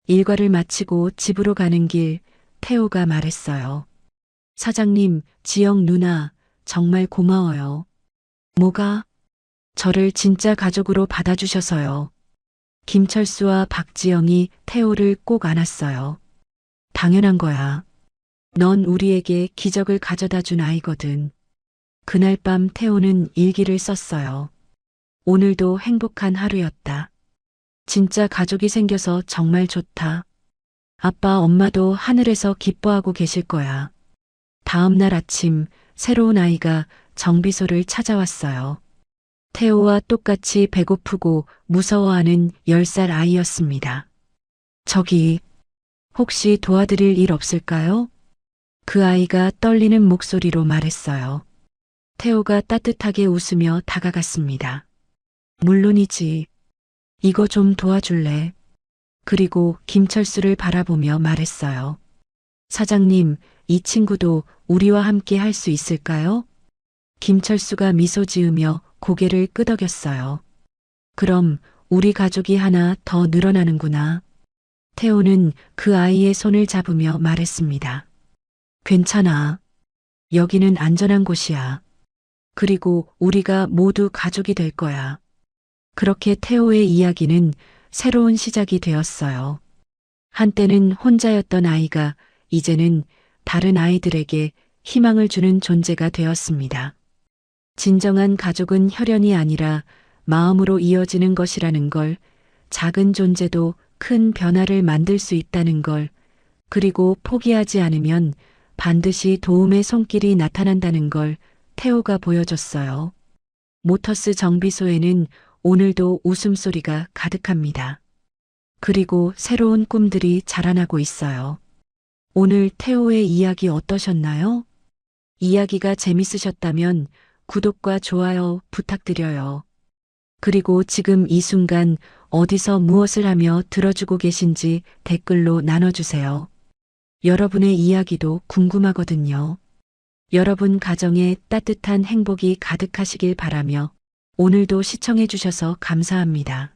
[SPEAKER 2] 일과를 마치고 집으로 가는 길 태호가 말했어요. 사장님, 지영 누나, 정말 고마워요. 뭐가? 저를 진짜 가족으로 받아주셔서요. 김철수와 박지영이 태호를 꼭 안았어요. 당연한 거야. 넌 우리에게 기적을 가져다 준 아이거든. 그날 밤 태호는 일기를 썼어요. 오늘도 행복한 하루였다. 진짜 가족이 생겨서 정말 좋다. 아빠, 엄마도 하늘에서 기뻐하고 계실 거야. 다음 날 아침 새로운 아이가 정비소를 찾아왔어요. 태호와 똑같이 배고프고 무서워하는 10살 아이였습니다. 저기, 혹시 도와드릴 일 없을까요? 그 아이가 떨리는 목소리로 말했어요. 태호가 따뜻하게 웃으며 다가갔습니다. 물론이지. 이거 좀 도와줄래? 그리고 김철수를 바라보며 말했어요. 사장님, 이 친구도 우리와 함께 할 수 있을까요? 김철수가 미소 지으며 고개를 끄덕였어요. 그럼 우리 가족이 하나 더 늘어나는구나. 태호는 그 아이의 손을 잡으며 말했습니다. 괜찮아. 여기는 안전한 곳이야. 그리고 우리가 모두 가족이 될 거야. 그렇게 태호의 이야기는 새로운 시작이 되었어요. 한때는 혼자였던 아이가 이제는 다른 아이들에게 희망을 주는 존재가 되었습니다. 진정한 가족은 혈연이 아니라 마음으로 이어지는 것이라는 걸, 작은 존재도 큰 변화를 만들 수 있다는 걸, 그리고 포기하지 않으면 반드시 도움의 손길이 나타난다는 걸 태호가 보여줬어요. 모터스 정비소에는 오늘도 웃음소리가 가득합니다. 그리고 새로운 꿈들이 자라나고 있어요. 오늘 태호의 이야기 어떠셨나요? 이야기가 재밌으셨다면 구독과 좋아요 부탁드려요. 그리고 지금 이 순간 어디서 무엇을 하며 들어주고 계신지 댓글로 나눠주세요. 여러분의 이야기도 궁금하거든요. 여러분 가정에 따뜻한 행복이 가득하시길 바라며 오늘도 시청해 주셔서 감사합니다.